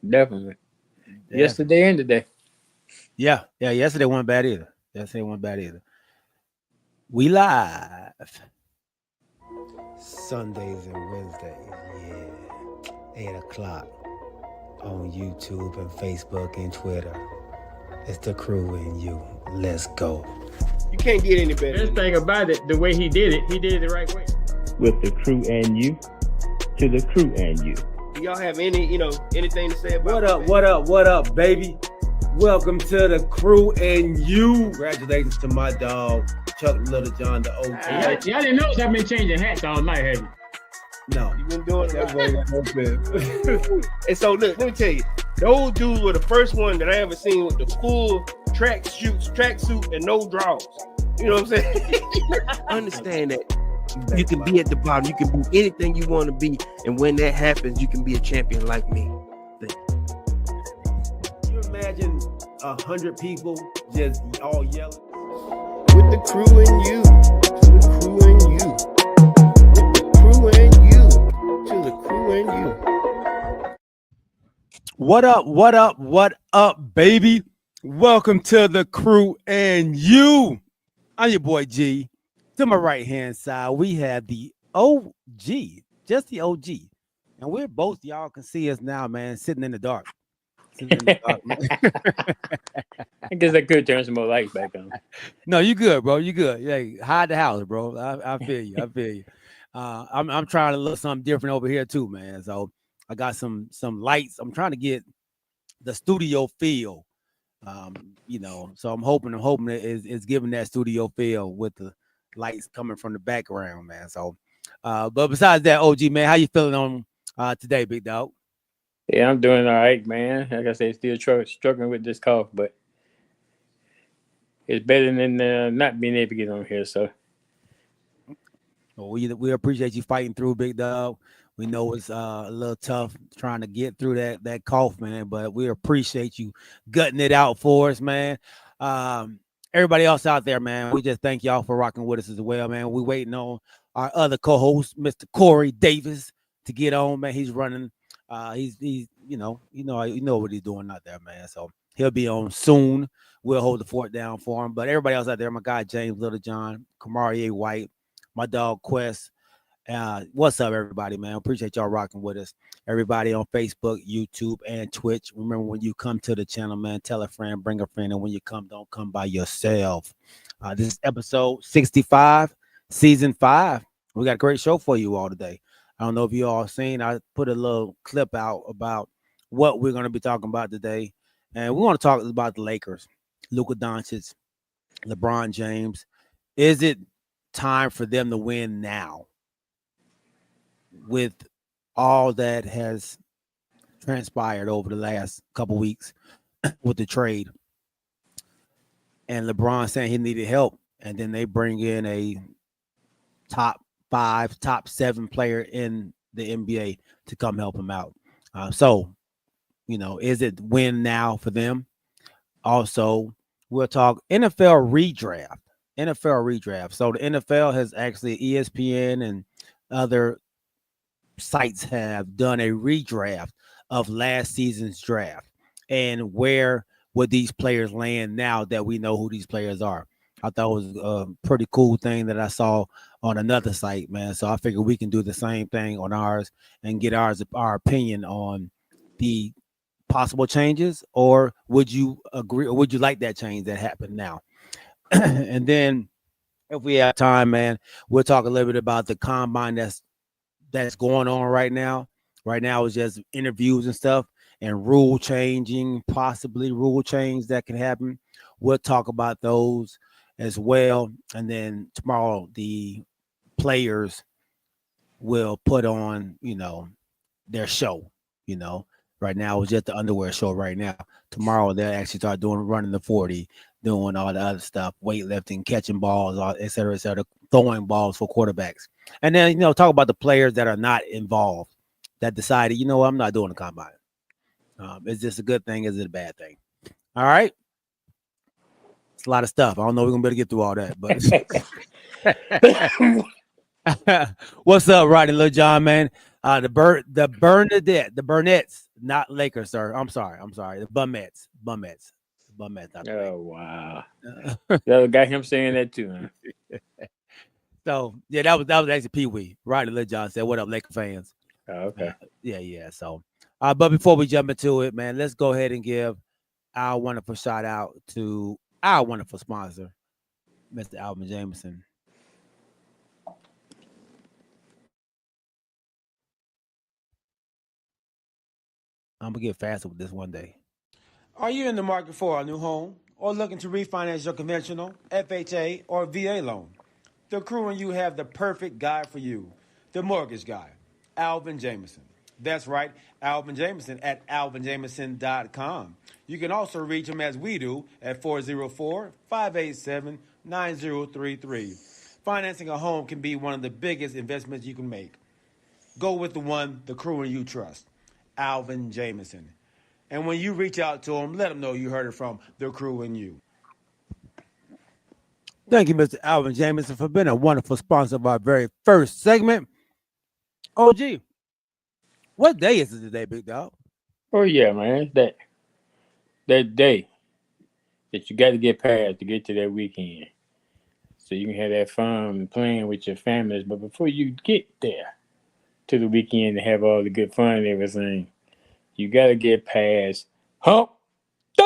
Definitely. Yeah. Yesterday and today. Yeah. Yesterday wasn't bad either. We live Sundays and Wednesdays. Yeah. 8 o'clock on YouTube and Facebook and Twitter. It's the crew and you. Let's go. You can't get any better. Best thing about it, the way he did it the right way. With the crew and you, to the crew and you. Do y'all have anything to say about What up, baby? Welcome to the crew and you. Congratulations to my dog, Chuck Little John, the OG. Y'all didn't notice I've been changing hats all night, have you? No. You've been doing that. And so look, let me tell you, those dudes were the first one that I ever seen with the full tracksuit and no drawers. You know what I'm saying? Understand that you can be at the bottom, you can be anything you want to be, and when that happens, you can be a champion like me. Can you imagine 100 people just all yelling? With the crew and you, to the crew and you. With the crew and you, to the crew and you. What up, baby? Welcome to the crew and you. I'm your boy G. To my right hand side, we have the OG, just the OG. And we're both, y'all can see us now, man, sitting in the dark. I guess I could turn some more lights back on. No, you good, bro. You good. Yeah, hide the house, bro. I feel you. I'm trying to look something different over here too, man. So I got some lights. I'm trying to get the studio feel. So I'm hoping it's giving that studio feel with the lights coming from the background, man. So but besides that, OG, man, how you feeling on today, big dog? Yeah, I'm doing all right, man. Like I said, still struggling with this cough, but it's better than not being able to get on here. So, well, we appreciate you fighting through, big dog. We know it's a little tough trying to get through that cough, man, but we appreciate you gutting it out for us, man. Everybody else out there, man, we just thank y'all for rocking with us as well, man. We waiting on our other co-host, Mr. Corey Davis, to get on, man. He's running. He's you know what he's doing out there, man. So he'll be on soon. We'll hold the fort down for him. But everybody else out there, my guy James Littlejohn, Kamari A. White, my dog Quest. What's up, everybody, man? Appreciate y'all rocking with us. Everybody on Facebook, YouTube, and Twitch. Remember, when you come to the channel, man, tell a friend, bring a friend, and when you come, don't come by yourself. This is episode 65, season 5. We got a great show for you all today. I don't know if you all seen, I put a little clip out about what we're going to be talking about today. And we want to talk about the Lakers, Luka Doncic, LeBron James. Is it time for them to win now with all that has transpired over the last couple weeks with the trade? And LeBron saying he needed help. And then they bring in a top 5, top 7 player in the NBA to come help him out. So, is it win now for them? Also, we'll talk NFL redraft. So the NFL has actually, ESPN and other sites have done a redraft of last season's draft. And where would these players land now that we know who these players are? I thought it was a pretty cool thing that I saw on another site, man. So I figured we can do the same thing on ours and get our opinion on the possible changes, or would you agree, or would you like that change that happened now? And then if we have time, man, we'll talk a little bit about the combine that's going on right now. Right now it's just interviews and stuff and possibly rule change that can happen. We'll talk about those as well. And then tomorrow the players will put on, their show. Right now it's just the underwear show right now. Tomorrow they'll actually start running the 40, doing all the other stuff, weightlifting, catching balls, et cetera, throwing balls for quarterbacks. And then, talk about the players that are not involved, that decided, I'm not doing the combine. Is this a good thing? Is it a bad thing? All right. It's a lot of stuff. I don't know if we're gonna be able to get through all that, but what's up, Rodney Lil John, man? The Burnett's not Lakers, sir. I'm sorry. The Bumettes. Bumettes. Not the Oh wow. That got him saying that too, huh? So yeah, that was actually Pee Wee. Rodney Littlejohn said, "What up, Laker fans?" Oh, okay. Yeah. So, but before we jump into it, man, let's go ahead and give our wonderful shout out to our wonderful sponsor, Mr. Alvin Jameson. I'm gonna get faster with this one day. Are you in the market for a new home or looking to refinance your conventional, FHA, or VA loan? The crew and you have the perfect guy for you, the mortgage guy, Alvin Jameson. That's right, Alvin Jameson at alvinjameson.com. You can also reach him as we do at 404-587-9033. Financing a home can be one of the biggest investments you can make. Go with the one the crew and you trust, Alvin Jameson. And when you reach out to him, let him know you heard it from the crew and you. Thank you, Mr. Alvin Jameson, for being a wonderful sponsor of our very first segment. OG, what day is it today, big dog? Oh yeah, man. It's that day that you got to get past to get to that weekend, so you can have that fun playing with your families. But before you get there to the weekend to have all the good fun and everything, you got to get past Hump Day.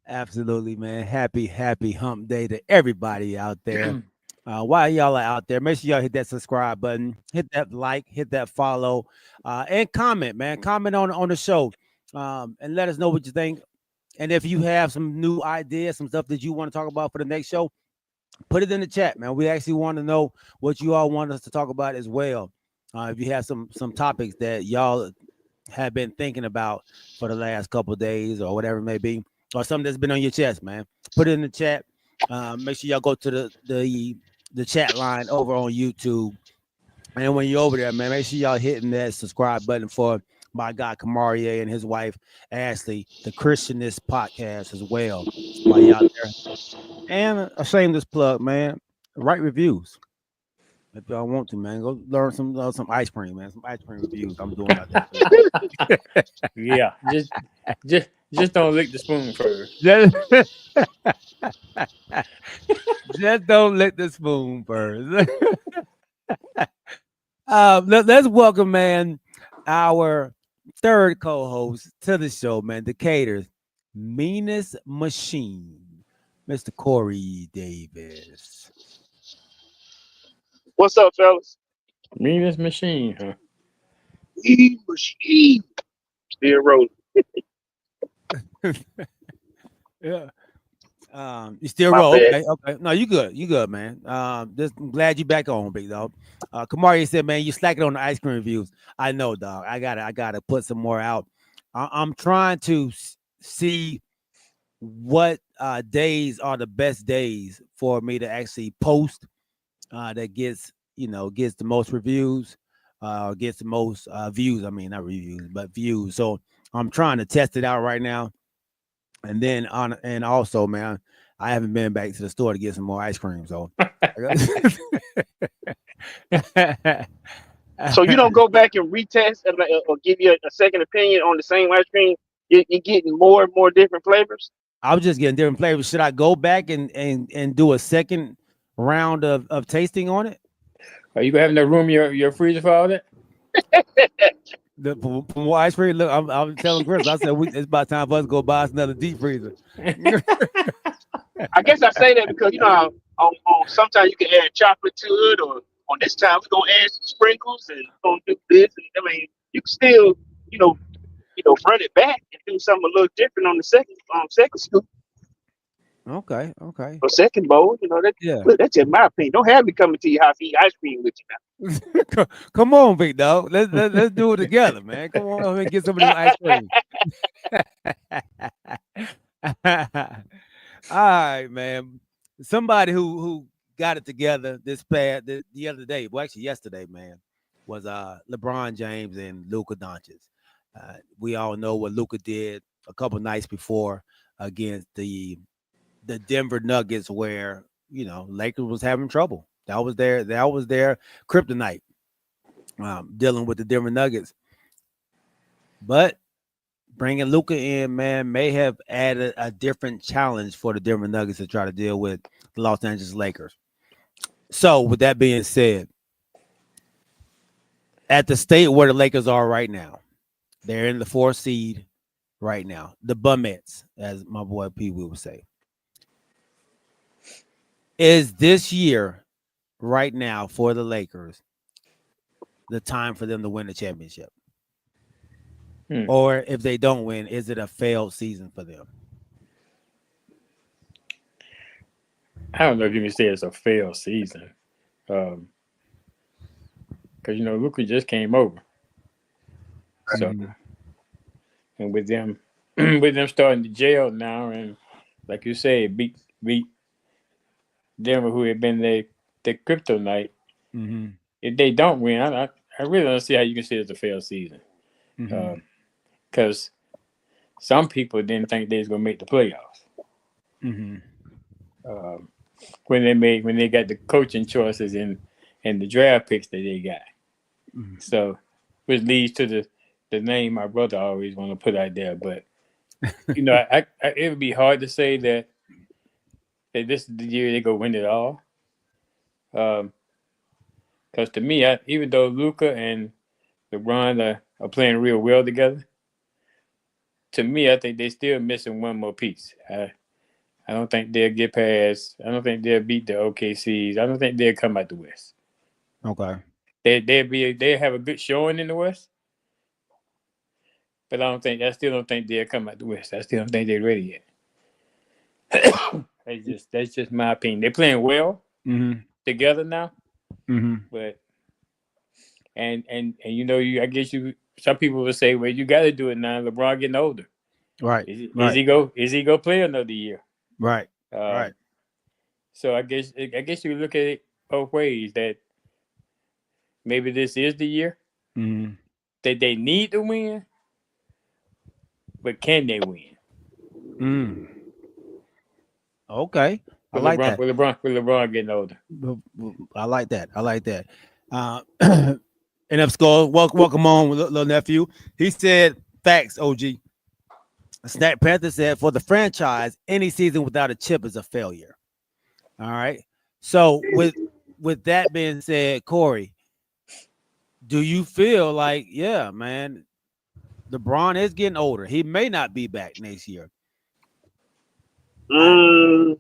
Absolutely, man. Happy hump day to everybody out there. While y'all are out there, make sure y'all hit that subscribe button, hit that like, hit that follow, and comment, man. Comment on the show, and let us know what you think. And if you have some new ideas, some stuff that you want to talk about for the next show, put it in the chat, man. We actually want to know what you all want us to talk about as well. If you have some topics that y'all have been thinking about for the last couple of days or whatever it may be, or something that's been on your chest, man, put it in the chat. Make sure y'all go to the chat line over on YouTube. And when you're over there, man, make sure y'all hitting that subscribe button for my guy Kamarie and his wife Ashley, the Christianist podcast as well. While y'all out there. And a shameless plug, man. Write reviews. If y'all want to, man, go learn some ice cream, man. Some ice cream reviews. I'm doing out there. Yeah, just don't lick the spoon first. Just don't lick the spoon first. Let's welcome, man, our third co-host to the show, man, Decatur's meanest machine, Mr. Corey Davis. What's up, fellas? Meanest machine, huh? Mean machine. Still rolling. Yeah. You still My roll? bad. Okay. No, you good, man. Just glad you back on, big dog. Kamari said, man, you slacking on the ice cream reviews. I know, dog. I gotta put some more out. I'm trying to see what days are the best days for me to actually post that gets the most reviews, gets the most views. I mean, not reviews, but views. So I'm trying to test it out right now. And then and also, man, I haven't been back to the store to get some more ice cream. So, So you don't go back and retest or give you a second opinion on the same ice cream? You're getting more and more different flavors? I was just getting different flavors. Should I go back and do a second round of tasting on it? Are you gonna have enough room in your freezer for all that? For more ice cream, look, I'm telling Chris, I said it's about time for us to go buy us another deep freezer. I guess I say that because on sometimes you can add chocolate to it, or on this time we're gonna add some sprinkles and gonna do this. And I mean, you can still run it back and do something a little different on the second scoop Okay. or second bowl. Yeah. That's just my opinion. Don't have me coming to your house to eat ice cream with you now. Come on, big dog. Let's do it together, man. Come on and get some of this ice cream. All right, man. Somebody who got it together the other day, well, actually yesterday, man, was LeBron James and Luka Doncic. We all know what Luka did a couple nights before against the Denver Nuggets, where Lakers was having trouble. That was their kryptonite. dealing with the Denver Nuggets. But bringing Luka in, man, may have added a different challenge for the Denver Nuggets to try to deal with the Los Angeles Lakers. So, with that being said, at the state where the Lakers are right now, they're in the 4th seed right now. The Bumettes, as my boy Pee Wee would say. Is this year right now for the Lakers the time for them to win the championship? Or if they don't win, is it a failed season for them? I don't know if you can say it's a failed season. Because, Luka just came over. So, and with them starting to jail now, and like you said, beat Denver, who had been the kryptonite. If they don't win, I really don't see how you can say it's a failed season. Because some people didn't think they was gonna make the playoffs. When they got the coaching choices and the draft picks that they got. So, which leads to the name my brother always want to put out there. But it would be hard to say that this is the year they go win it all. Because to me, even though Luka and LeBron are playing real well together, to me, I think they're still missing one more piece. I don't think they'll get past. I don't think they'll beat the OKCs. I don't think they'll come out the West. Okay. They have a good showing in the West, but I still don't think they'll come out the West. I still don't think they're ready yet. That's just my opinion. They're playing well together now, but and I guess some people would say, well, you got to do it now. LeBron getting older, right? Is he go play another year? Right. Right. So I guess you look at it both ways. That maybe this is the year that they need to win, but can they win? Okay, I like that. With LeBron getting older, I like that. And up score, welcome on, little nephew. He said, "Facts, OG." Snack Panther said, "For the franchise, any season without a chip is a failure." All right. So with that being said, Corey, do you feel like, yeah, man, LeBron is getting older. He may not be back next year. Not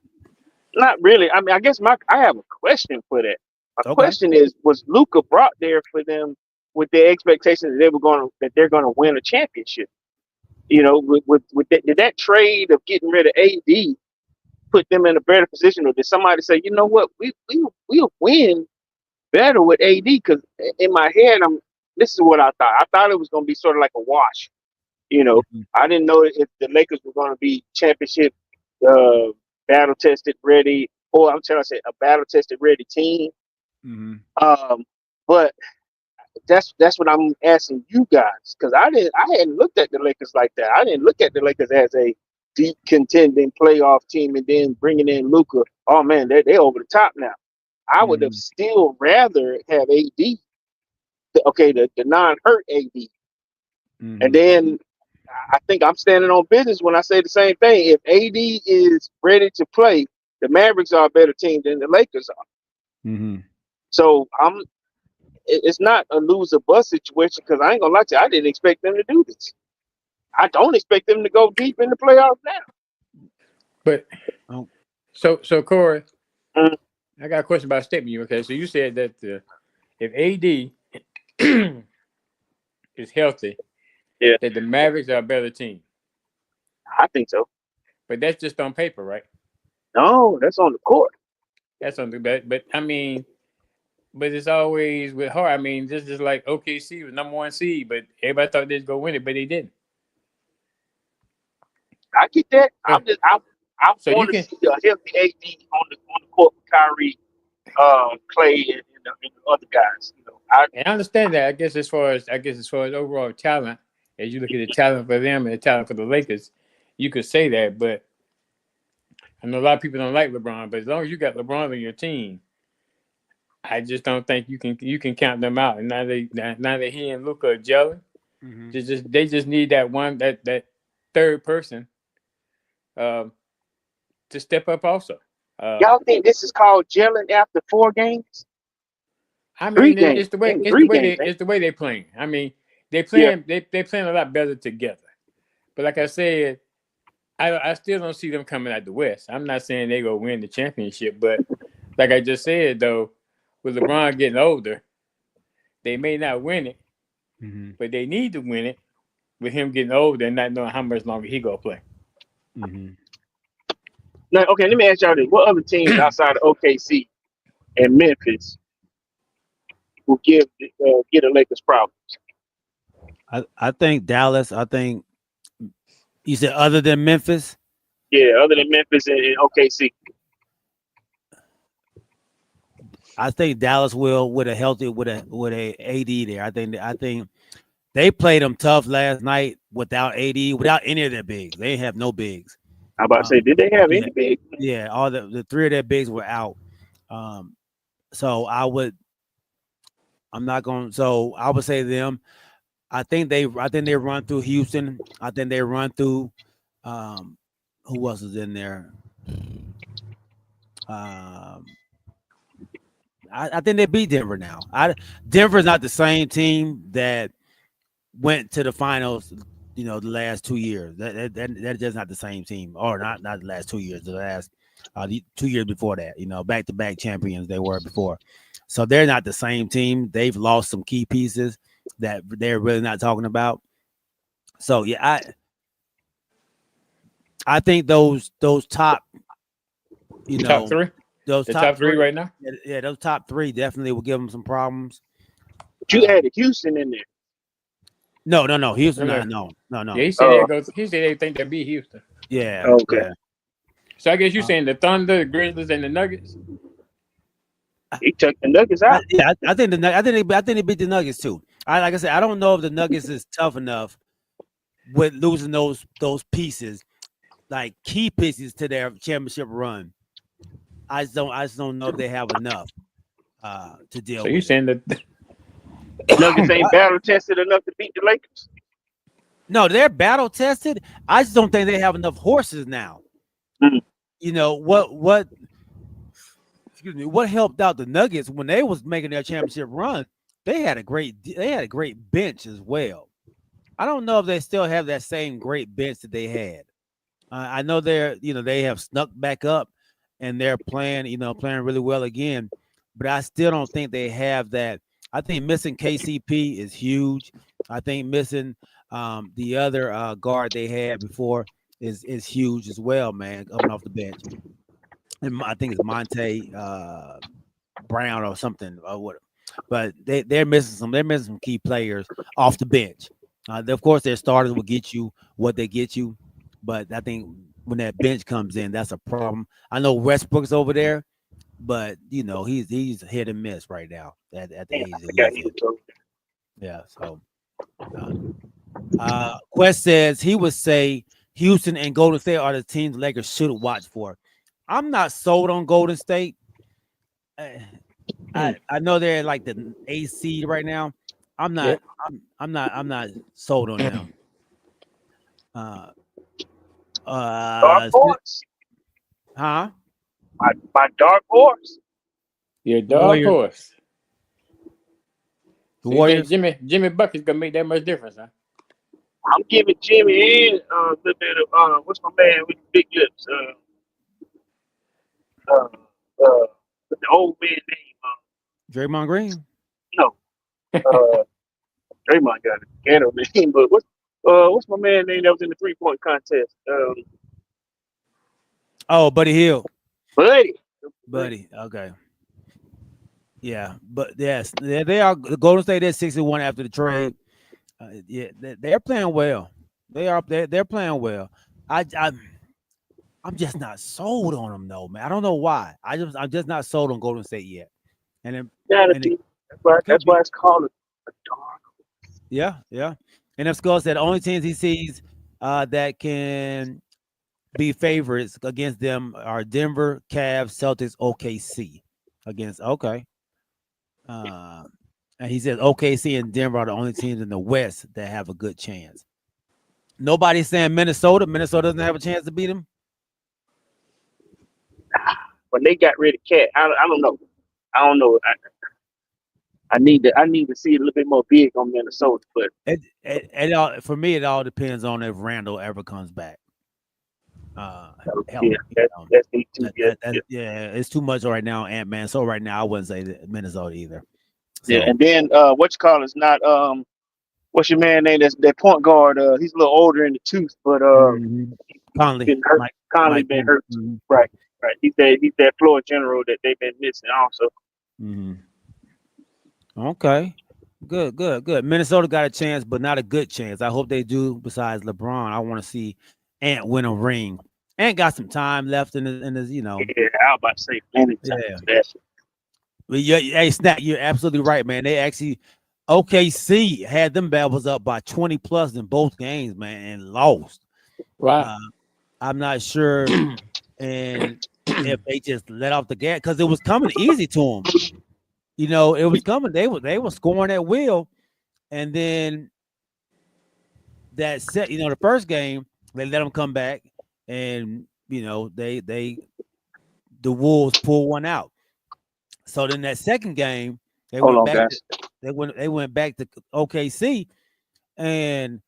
really. I mean, I guess I have a question for that. My question is, was Luka brought there for them with the expectation that they're gonna win a championship? Did that trade of getting rid of AD put them in a better position, or did somebody say, you know what, we'll win better with AD? Because in my head, this is what I thought. I thought it was gonna be sort of like a wash. I didn't know if the Lakers were gonna be championship battle tested ready, or I'm trying to say a battle tested ready team. But that's what I'm asking you guys, because I hadn't looked at the Lakers like that. I didn't look at the Lakers as a deep contending playoff team, and then bringing in Luka. Oh man, they're over the top now. I would have still rather have AD, the non-hurt AD, and then I think I'm standing on business when I say the same thing. If AD is ready to play, the Mavericks are a better team than the Lakers are. So it's not a lose or bust situation, because I ain't gonna lie to you, I didn't expect them to do this. I don't expect them to go deep in the playoffs now. But so Corey, I got a question about statement. Okay, so you said that if AD is healthy, that the Mavericks are a better team. I think so. But that's just on paper, right? No, that's on the court. That's on the but I mean, but it's always with her. I mean, just like OKC was #1 seed, but everybody thought they'd go win it, but they didn't. I get that. I want to see a healthy AD on the court with Kyrie, Clay, and the other guys. I understand that. I guess as far as overall talent, as you look at the talent for them and the talent for the Lakers, you could say that. But I know a lot of people don't like LeBron. But as long as you got LeBron on your team, I just don't think you can count them out. And now that he and Luka are gelling, Mhm. they just need that one that third person uh, to step up also. Y'all think this is called gelling after 4 games? I Three mean, games. In 3 games, man. it's the way they playing. I mean, Yeah. they playing a lot better together. But like I said, I still don't see them coming out the West. I'm not saying they go win the championship, but like I just said though, with LeBron getting older, they may not win it, Mhm. but they need to win it with him getting older and not knowing how much longer he gonna play. Mhm. Now, okay, let me ask y'all this: what other teams outside of OKC and Memphis will give the Lakers problems? I think Dallas. I think you said other than Memphis. Yeah, other than Memphis and OKC. I think Dallas will with a healthy with a AD there. I think they played them tough last night without AD, without any of their bigs. They have no bigs. I'm about to say, did they have Yeah, any big? yeah. All the three of their bigs were out. So I would say them. I think they run through Houston. I think they run through who else is in there? I think they beat Denver now. Denver's not the same team that went to the finals, the last 2 years. That is not the same team, or not the last 2 years. The last the 2 years before that, back to back champions they were before. So they're not the same team. They've lost some key pieces that they're really not talking about. So yeah, I think those top, Top three, those the top top three right now. yeah, those top three definitely will give them some problems. But you added Houston in there. No, Houston, No. no. Yeah, he said they go. He said they think they beat Houston. Yeah, Okay. yeah. So I guess you're saying the Thunder, the Grizzlies, and the Nuggets. He took the Nuggets out. I think they beat the Nuggets too. Like I said, I don't know if the Nuggets is tough enough with losing those pieces, like key pieces to their championship run. I just don't know if they have enough to deal So with. you saying that Nuggets ain't battle tested enough to beat the Lakers? No, they're battle tested. I just don't think they have enough horses now. Mhm. What excuse me, what helped out the Nuggets when they was making their championship run? They had a great bench as well. I don't know if they still have that same great bench that they had. I know they have snuck back up and they're playing really well again, but I still don't think they have that. I think missing KCP is huge. I think missing the other guard they had before is huge as well, man, coming off the bench. And I think it's Monte Brown or something or what. But they're missing some key players off the bench. Of course, their starters will get you what they get you, but I think when that bench comes in, that's a problem. I know Westbrook's over there, but he's hit and miss right now at the age that he's in. Yeah. So, Quest says he would say Houston and Golden State are the teams the Lakers should watch for. I'm not sold on Golden State. I know they're like the A seed right now. I'm not. Yeah. I'm not sold on them. Dark horse. Huh? My dark horse. your dark Warriors. horse. The So you Warriors. think Jimmy Bucket's gonna make that much difference, huh? I'm giving Jimmy and a little bit of what's my man with the big lips? With the old man name. Draymond Green. No. Draymond got a piano name, but what's my man name that was in the 3-point contest? Oh, Buddy Hield. Buddy. Okay. Yeah, but yes, they are. The Golden State is 61 after the trade. Yeah, they're playing well. They're playing well. I'm just not sold on them though, man. I don't know why. I'm just not sold on Golden State yet. And then That's why it's called a dark. Yeah. And if Skull said the only teams he sees that can be favorites against them are Denver, Cavs, Celtics, OKC. Okay. And he says OKC and Denver are the only teams in the West that have a good chance. Nobody's saying Minnesota. Minnesota doesn't have a chance to beat them. When they got rid of Cat, I don't know. I don't know. I need to see a little bit more big on Minnesota, but It all, for me, it all depends on if Randall ever comes back. Help, yeah, that's me too. Yeah, it's too much right now, Ant-Man. So right now, I wouldn't say Minnesota either. So, Yeah, and then what you call it's not what's your man name? That's that point guard. He's a little older in the tooth, but Conley, been hurt. Conley Mike been hurt. Mhm. Right. He's that floor general that they've been missing also. Okay, good. Minnesota got a chance, but not a good chance. I hope they do. Besides LeBron, I want to see Ant win a ring. Ant got some time left in his Yeah, I was about to say plenty time. Yeah. But hey, Snap, you're absolutely right, man. They actually OKC had them Babbles up by 20 plus in both games, man, and lost. Wow. I'm not sure, and if they just let off the gas because it was coming easy to them. You know, it was coming. They were scoring at will, and then that set. You know, the first game they let them come back, and you know the Wolves pulled one out. So then that second game, they went back to OKC, and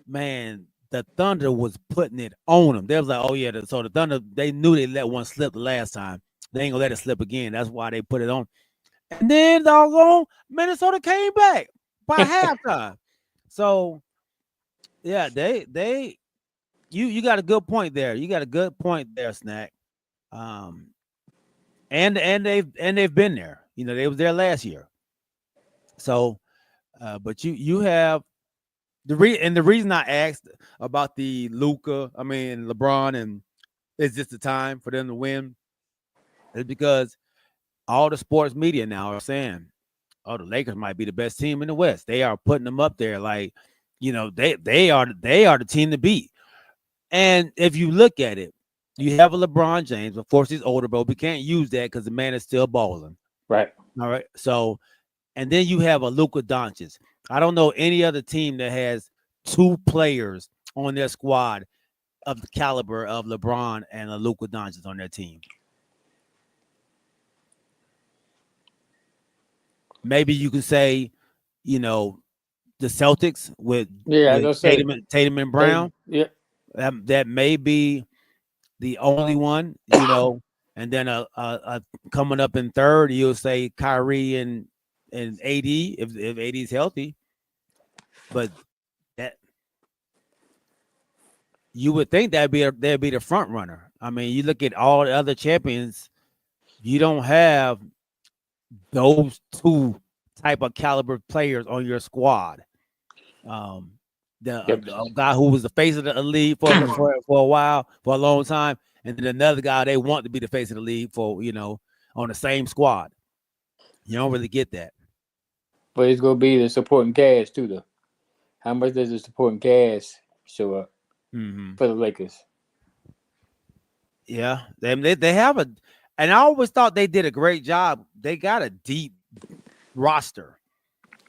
man, the Thunder was putting it on them. They was like, oh yeah, so the Thunder, they knew they let one slip the last time. They ain't gonna let it slip again. That's why they put it on. And then doggone Minnesota came back by halftime. So yeah, you got a good point there. You got a good point there, Snack. And they've been there. You know, they was there last year. So, but you have the reason I asked about the LeBron, and is this the time for them to win? Is because all the sports media now are saying, "Oh, the Lakers might be the best team in the West." They are putting them up there, like you know, they are the team to beat. And if you look at it, you have a LeBron James. Of course, he's older, but we can't use that because the man is still balling. Right. All right. So, and then you have a Luka Doncic. I don't know any other team that has two players on their squad of the caliber of LeBron and a Luka Doncic on their team. Maybe you could say, you know, the Celtics with Tatum and Brown. Yeah. That may be the only one, you know, and then a coming up in third, you'll say Kyrie and AD if AD's healthy. But that you would think they'd be the front runner. I mean, you look at all the other champions, you don't have those two type of caliber players on your squad. The guy who was the face of the league for a while, for a long time, and then another guy they want to be the face of the league for, you know, on the same squad. You don't really get that. But it's gonna be the supporting cast too, though. How much does the supporting cast show up for the Lakers? Yeah, they have and I always thought they did a great job. They got a deep roster.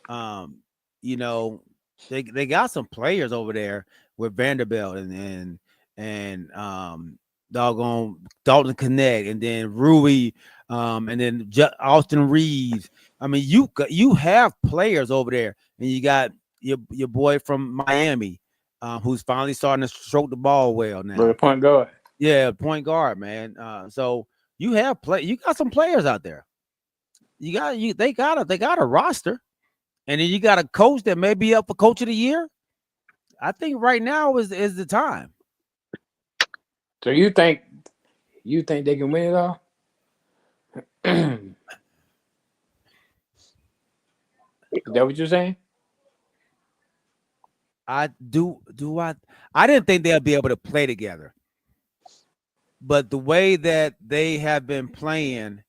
You know, they got some players over there with Vanderbilt and doggone Dalton Connect, and then Rui, and then Austin Reeves. I mean, you have players over there, and you got your boy from Miami, who's finally starting to stroke the ball well now. The point guard. Yeah, point guard, man. So you got some players out there. They got a roster, and then you got a coach that may be up for coach of the year. I think right now is the time. So you think they can win it all? Is that what you're saying? I didn't think they'll be able to play together. But the way that they have been playing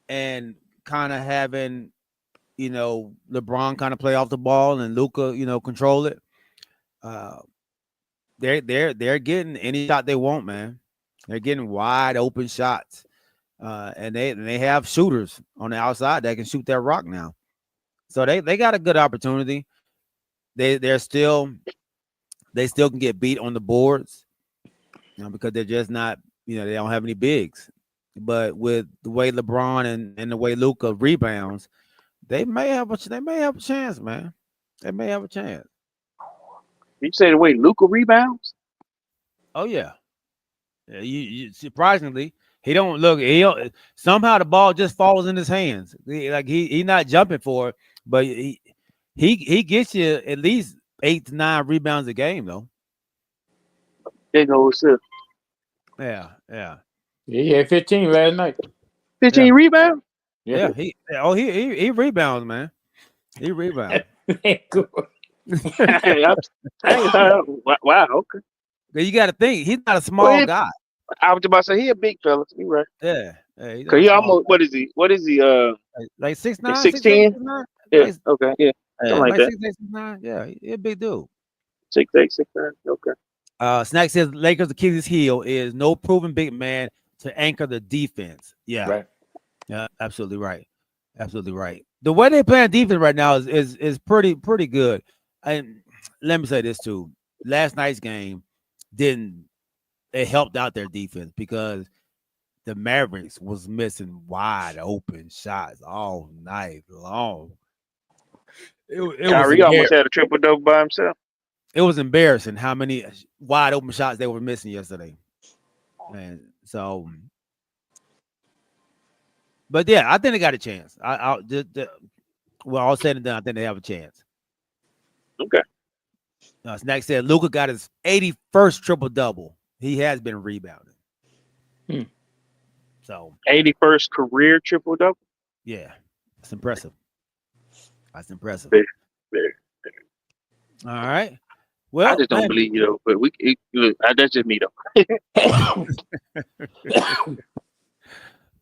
and kind of having, you know, LeBron kind of play off the ball and Luka, you know, control it. They're getting any shot they want, man. They're getting wide open shots. and they have shooters on the outside that can shoot that rock now. So they got a good opportunity. They still can get beat on the boards, because they're just not, they don't have any bigs. But with the way LeBron and the way Luka rebounds, they may have a chance, man. They may have a chance. You say the way Luka rebounds? Oh yeah. You surprisingly, he don't look. Somehow the ball just falls in his hands. He's not jumping for it, but he gets you at least 8 to 9 rebounds a game though. There goes Yeah. He had 15 last night. 15 rebounds? Yeah. He rebounds, man. He rebounds. Cool. Wow, okay. You got to think he's not a small guy. I was about to say he a big fella. You right? Yeah. Cause he almost what is he? What is he? Like 6'9", 6'10"? 6'9"? Yeah. Okay. Yeah. Something like that. 6'8", 6'9". Yeah, he's a big dude. 6'8", 6'9". Okay. Snack says Lakers' Achilles heel is no proven big man to anchor the defense. Yeah. Right. Yeah, absolutely right. Absolutely right. The way they play on defense right now is pretty good. And let me say this too. Last night's game it helped out their defense because the Mavericks was missing wide open shots all night long. Kyrie almost had a triple-double by himself. It was embarrassing how many wide open shots they were missing yesterday. And so, but yeah, I think they got a chance. All said and done, I think they have a chance. Okay. Snack said Luka got his 81st triple-double. He has been rebounding. So 81st career triple-double? Yeah, that's impressive. That's impressive. Very. All right. Well, I just don't believe you though, but that's just me though.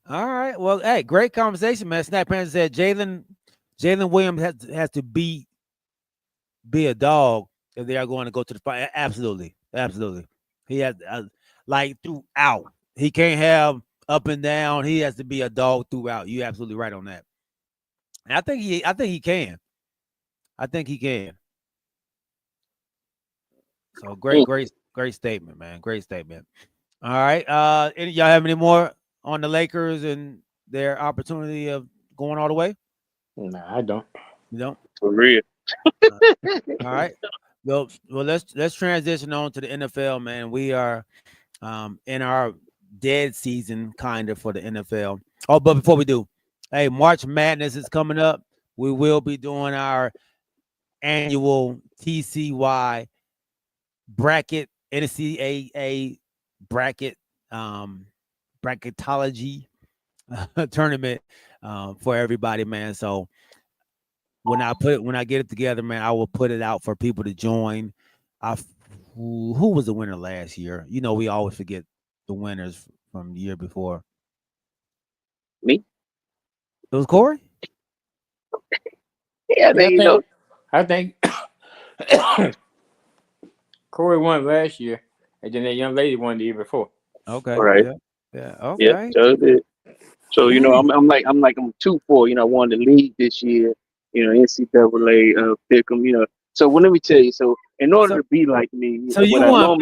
All right. Well, hey, great conversation, man. Snack Panther said Jalen Williams has to be a dog if they are going to go to the fight. Absolutely. He has throughout. He can't have up and down. He has to be a dog throughout. You're absolutely right on that. And I think he can. So great statement, man. Great statement. All right. Y'all have any more on the Lakers and their opportunity of going all the way? Nah, I don't. You don't? For real. All right. Well, let's transition on to the NFL, man. We are in our dead season kind of for the NFL. Oh, but before we do, hey, March Madness is coming up. We will be doing our annual TCY bracket, NCAA bracket, bracketology tournament for everybody, man. So when I get it together, man, I will put it out for people to join. Who was the winner last year? We always forget the winners from the year before. Me? It was Corey? Yeah, I think Corey won last year, and then that young lady won the year before. Okay. Right. Yeah. Okay. Yeah. So I'm 2-4. I won the league this year. NCAA pick'em. So let me tell you. So in order to be like me, so you won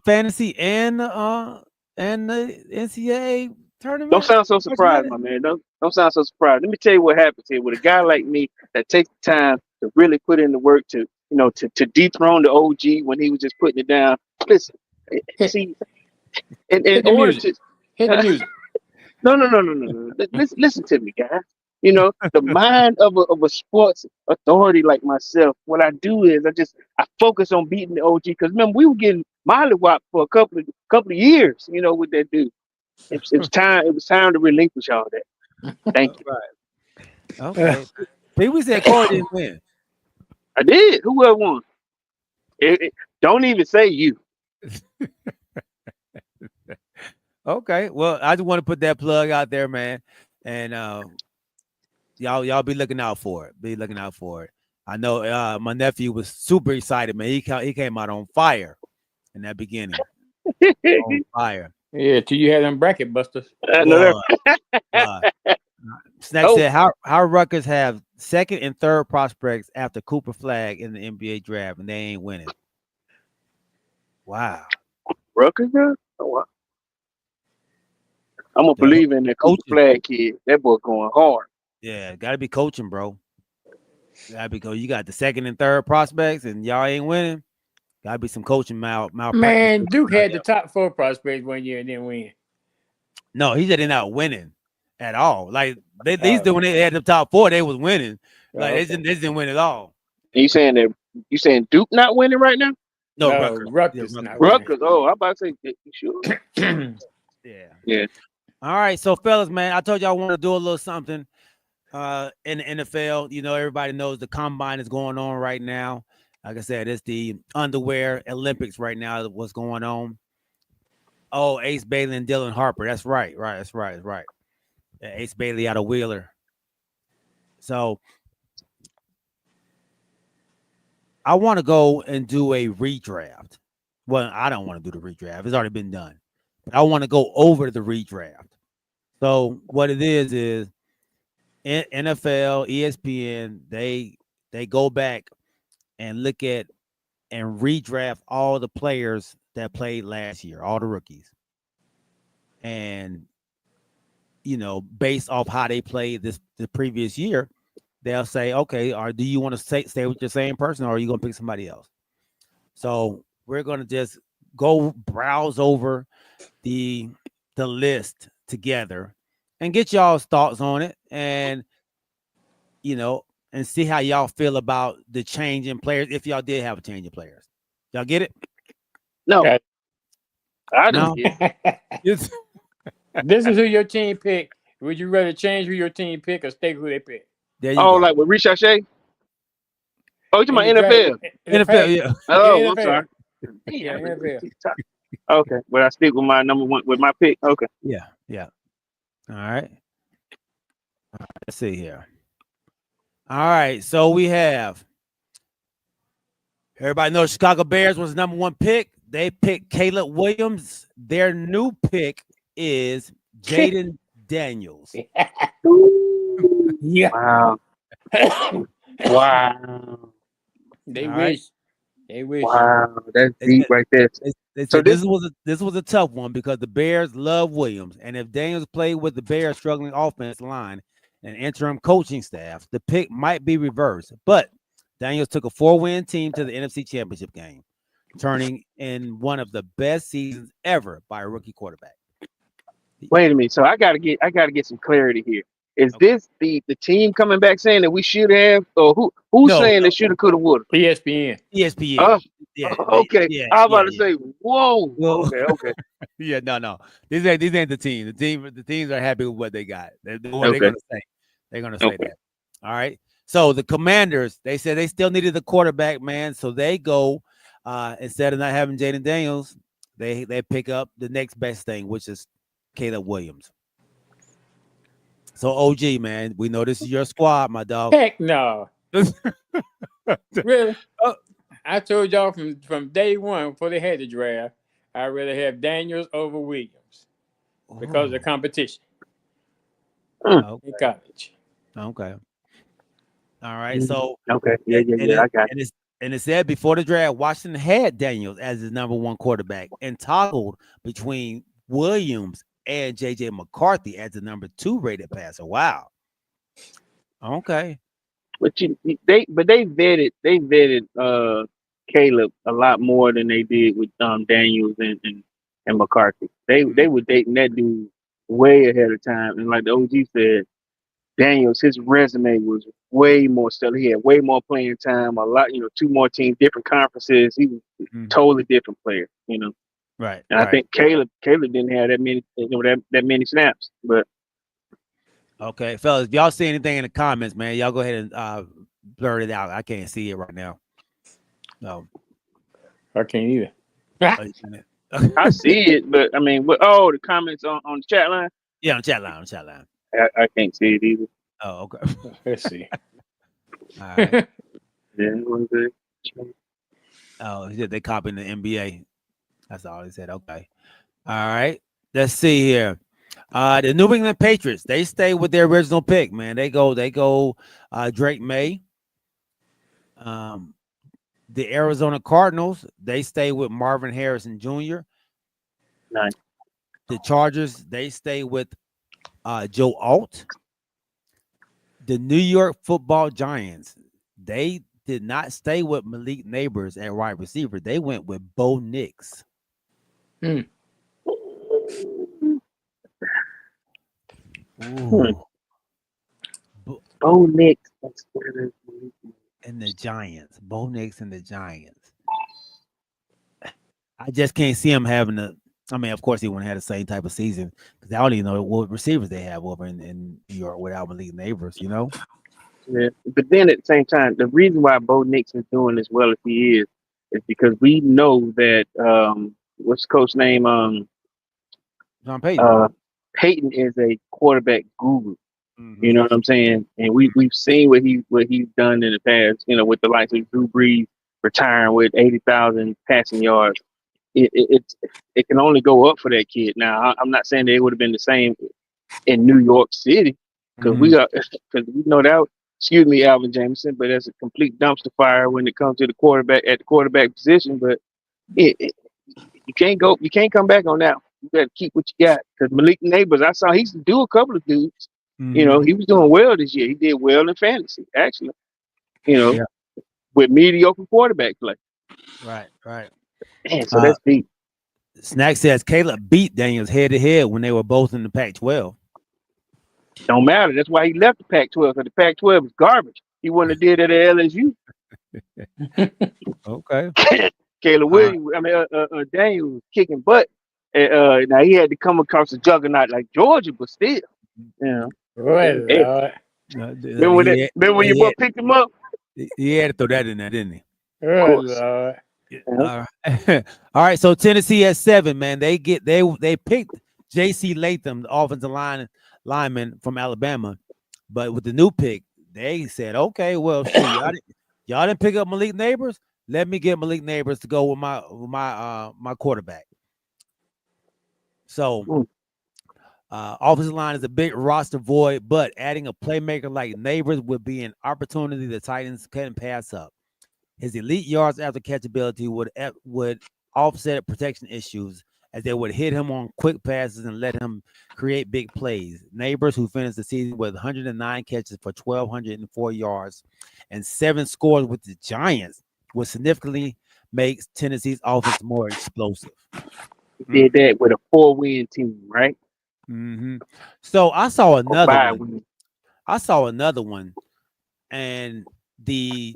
fantasy and the NCAA tournament. Don't sound so surprised, my man. Don't sound so surprised. Let me tell you what happens here with a guy like me that takes the time to really put in the work to dethrone the OG when he was just putting it down. Listen, see, in order to hit the music. No. Listen to me, guys. The mind of a sports authority like myself, what I do is I focus on beating the OG, because remember we were getting mollywopped for a couple of years, with that dude. It was time to relinquish all that. Thank you. Right. Okay. People said Corey didn't win. I did. Whoever won. Don't even say you. Okay. Well, I just want to put that plug out there, man. And y'all be looking out for it. Be looking out for it. I know my nephew was super excited, man. He came out on fire in that beginning. On fire. Yeah, till you had them bracket busters. No, Snack Oh. said, how Rutgers have second and third prospects after Cooper Flag in the NBA draft and they ain't winning. Wow. Rutgers, huh? Oh, wow. I'm gonna Yeah. believe in that Cooper Coaching. Flag kid. That boy going hard. Yeah, gotta be coaching, bro. Gotta be you got the second and third prospects and y'all ain't winning. Gotta be some coaching malpractice. Man, Duke had the top 4 prospects one year and didn't win. No, he said they're not winning at all. Like these when they had the top 4, they was winning. Like Okay. they didn't win at all. And you saying Duke not winning right now? No, No, Rutgers. Rutgers Yeah, not Rutgers. Oh, I'm about to say, you sure? Yeah. Yeah. All right, so fellas, man, I told you I want to do a little something in the NFL. You know, everybody knows the combine is going on right now. Like I said, it's the underwear Olympics right now. What's going on? Oh, Ace Bailey and Dylan Harper. That's right. That's right. Yeah, Ace Bailey out of Wheeler. So I want to go and do a redraft. Well, I don't want to do the redraft. It's already been done. But I want to go over the redraft. So what it is NFL, ESPN, they go back and look at and redraft all the players that played last year, all the rookies. And you know, based off how they played the previous year, they'll say, okay, or do you want to stay with your same person, or are you going to pick somebody else? So we're going to just go browse over the list together and get y'all's thoughts on it, and you know, and see how y'all feel about the change in players, if y'all did have a change in players. Y'all get it? No, Okay. I No. don't get it. This is who your team picked. Would you rather change who your team pick or stay who they pick? There you Oh, go. like with Ricochet? Oh, you talking In the about draft. NFL? In the NFL, past. yeah. Oh, Yeah, I'm NFL. sorry. Yeah, NFL. Okay, but I stick with my number one with my pick. Okay. Yeah. All right. Let's see here. All right. So we have, everybody knows Chicago Bears was the number 1 pick. They picked Caleb Williams. Their new pick is Jaden Daniels. Yeah. Wow. Wow. They All wish. right. They wish. Wow. That's They deep said- right there. They So said this was a tough one because the Bears love Williams, and if Daniels played with the Bears' struggling offense line and interim coaching staff, the pick might be reversed. But Daniels took a 4-win team to the NFC Championship game, turning in one of the best seasons ever by a rookie quarterback. Wait a minute. So I gotta get some clarity here. Is Okay. this the team coming back saying that we should have, or who's No, saying no. they should have, could have, would have? ESPN. ESPN. Oh, Yeah. okay. Yeah. I was about to yeah. say, whoa. Well- Okay. Yeah, no. These ain't the team. The teams are happy with what they got. They're Okay. gonna say. They're gonna say Okay. that. All right. So the Commanders, they said they still needed the quarterback, man. So they go instead of not having Jaden Daniels, they pick up the next best thing, which is Caleb Williams. So OG, man, we know this is your squad, my dog. Heck no. Really? Oh. I told y'all from day one before they had the draft, I'd rather have Daniels over Williams because of the competition Okay. in college. Okay. All right. So Okay. Yeah. I got it. And it said before the draft, Washington had Daniels as his number 1 quarterback and toggled between Williams and JJ McCarthy as the number 2 rated passer. Wow. Okay. But they vetted Caleb a lot more than they did with Daniels and McCarthy. They were dating that dude way ahead of time, and like the OG said, Daniels, his resume was way more stellar. He had way more playing time, a lot, 2 more teams, different conferences. He was a totally different player, Right. And I think Caleb didn't have that many, that many snaps. But Okay, fellas, if y'all see anything in the comments, man, y'all go ahead and blurt it out. I can't see it right now. No. I can't either. I see it, but I mean, the comments on the chat line. Yeah, on chat line. I can't see it either. Oh, okay. Let's see. All right. Yeah, was it? Oh, they copying the NBA. That's all they said. Okay. All right. Let's see here. The New England Patriots, they stay with their original pick, man. They go Drake May. The Arizona Cardinals, they stay with Marvin Harrison Jr. Nice. The Chargers, they stay with Joe Alt. The New York Football Giants, they did not stay with Malik Neighbors at wide receiver. They went with Bo Nix. Mm. Ooh. Bo Nix. And the Giants. Bo Nix and the Giants. I just can't see him having a. I mean, of course, he wouldn't have the same type of season because I don't even know what receivers they have over in New York without Malik Neighbors, you know? Yeah. But then at the same time, the reason why Bo Nix is doing as well as he is because we know that what's the coach name? John Payton. Peyton is a quarterback guru. Mhm. You know what I'm saying? And we've seen what he's done in the past. You know, with the likes of Drew Brees retiring with 80,000 passing yards. It can only go up for that kid. Now, I'm not saying that it would have been the same in New York City because we know that. Excuse me, Alvin Jameson, but that's a complete dumpster fire when it comes to the quarterback position. But you can't come back on that. You got to keep what you got because Malik Neighbors, I saw he used to do a couple of dudes. Mhm. You know, he was doing well this year. He did well in fantasy, actually. You know, Yeah. with mediocre quarterback play. Right. Man, so that's deep. Snack says Caleb beat Daniels head to head when they were both in the Pac-12. Don't matter. That's why he left the Pac-12 because the Pac-12 is garbage. He wouldn't have did it at LSU. Okay. Caleb Williams, Daniel was kicking butt. Now he had to come across a juggernaut like Georgia, but still, you know. Well, Hey, Lord. remember when your boy picked him up? He had to throw that in there, didn't he? Well, course. Lord. All right. All right. So Tennessee at 7, man. They picked J.C. Latham, the offensive lineman from Alabama, but with the new pick, they said, "Okay, well, shoot, y'all didn't pick up Malik Neighbors. Let me get Malik Neighbors to go with my quarterback." So, offensive line is a big roster void, but adding a playmaker like Neighbors would be an opportunity the Titans couldn't pass up. His elite yards after catchability would offset protection issues as they would hit him on quick passes and let him create big plays. Neighbors, who finished the season with 109 catches for 1,204 yards and 7 scores with the Giants, would significantly make Tennessee's offense more explosive. He did that with a 4-win team, right? Mm-hmm. So I saw another one. Win. I saw another one, and the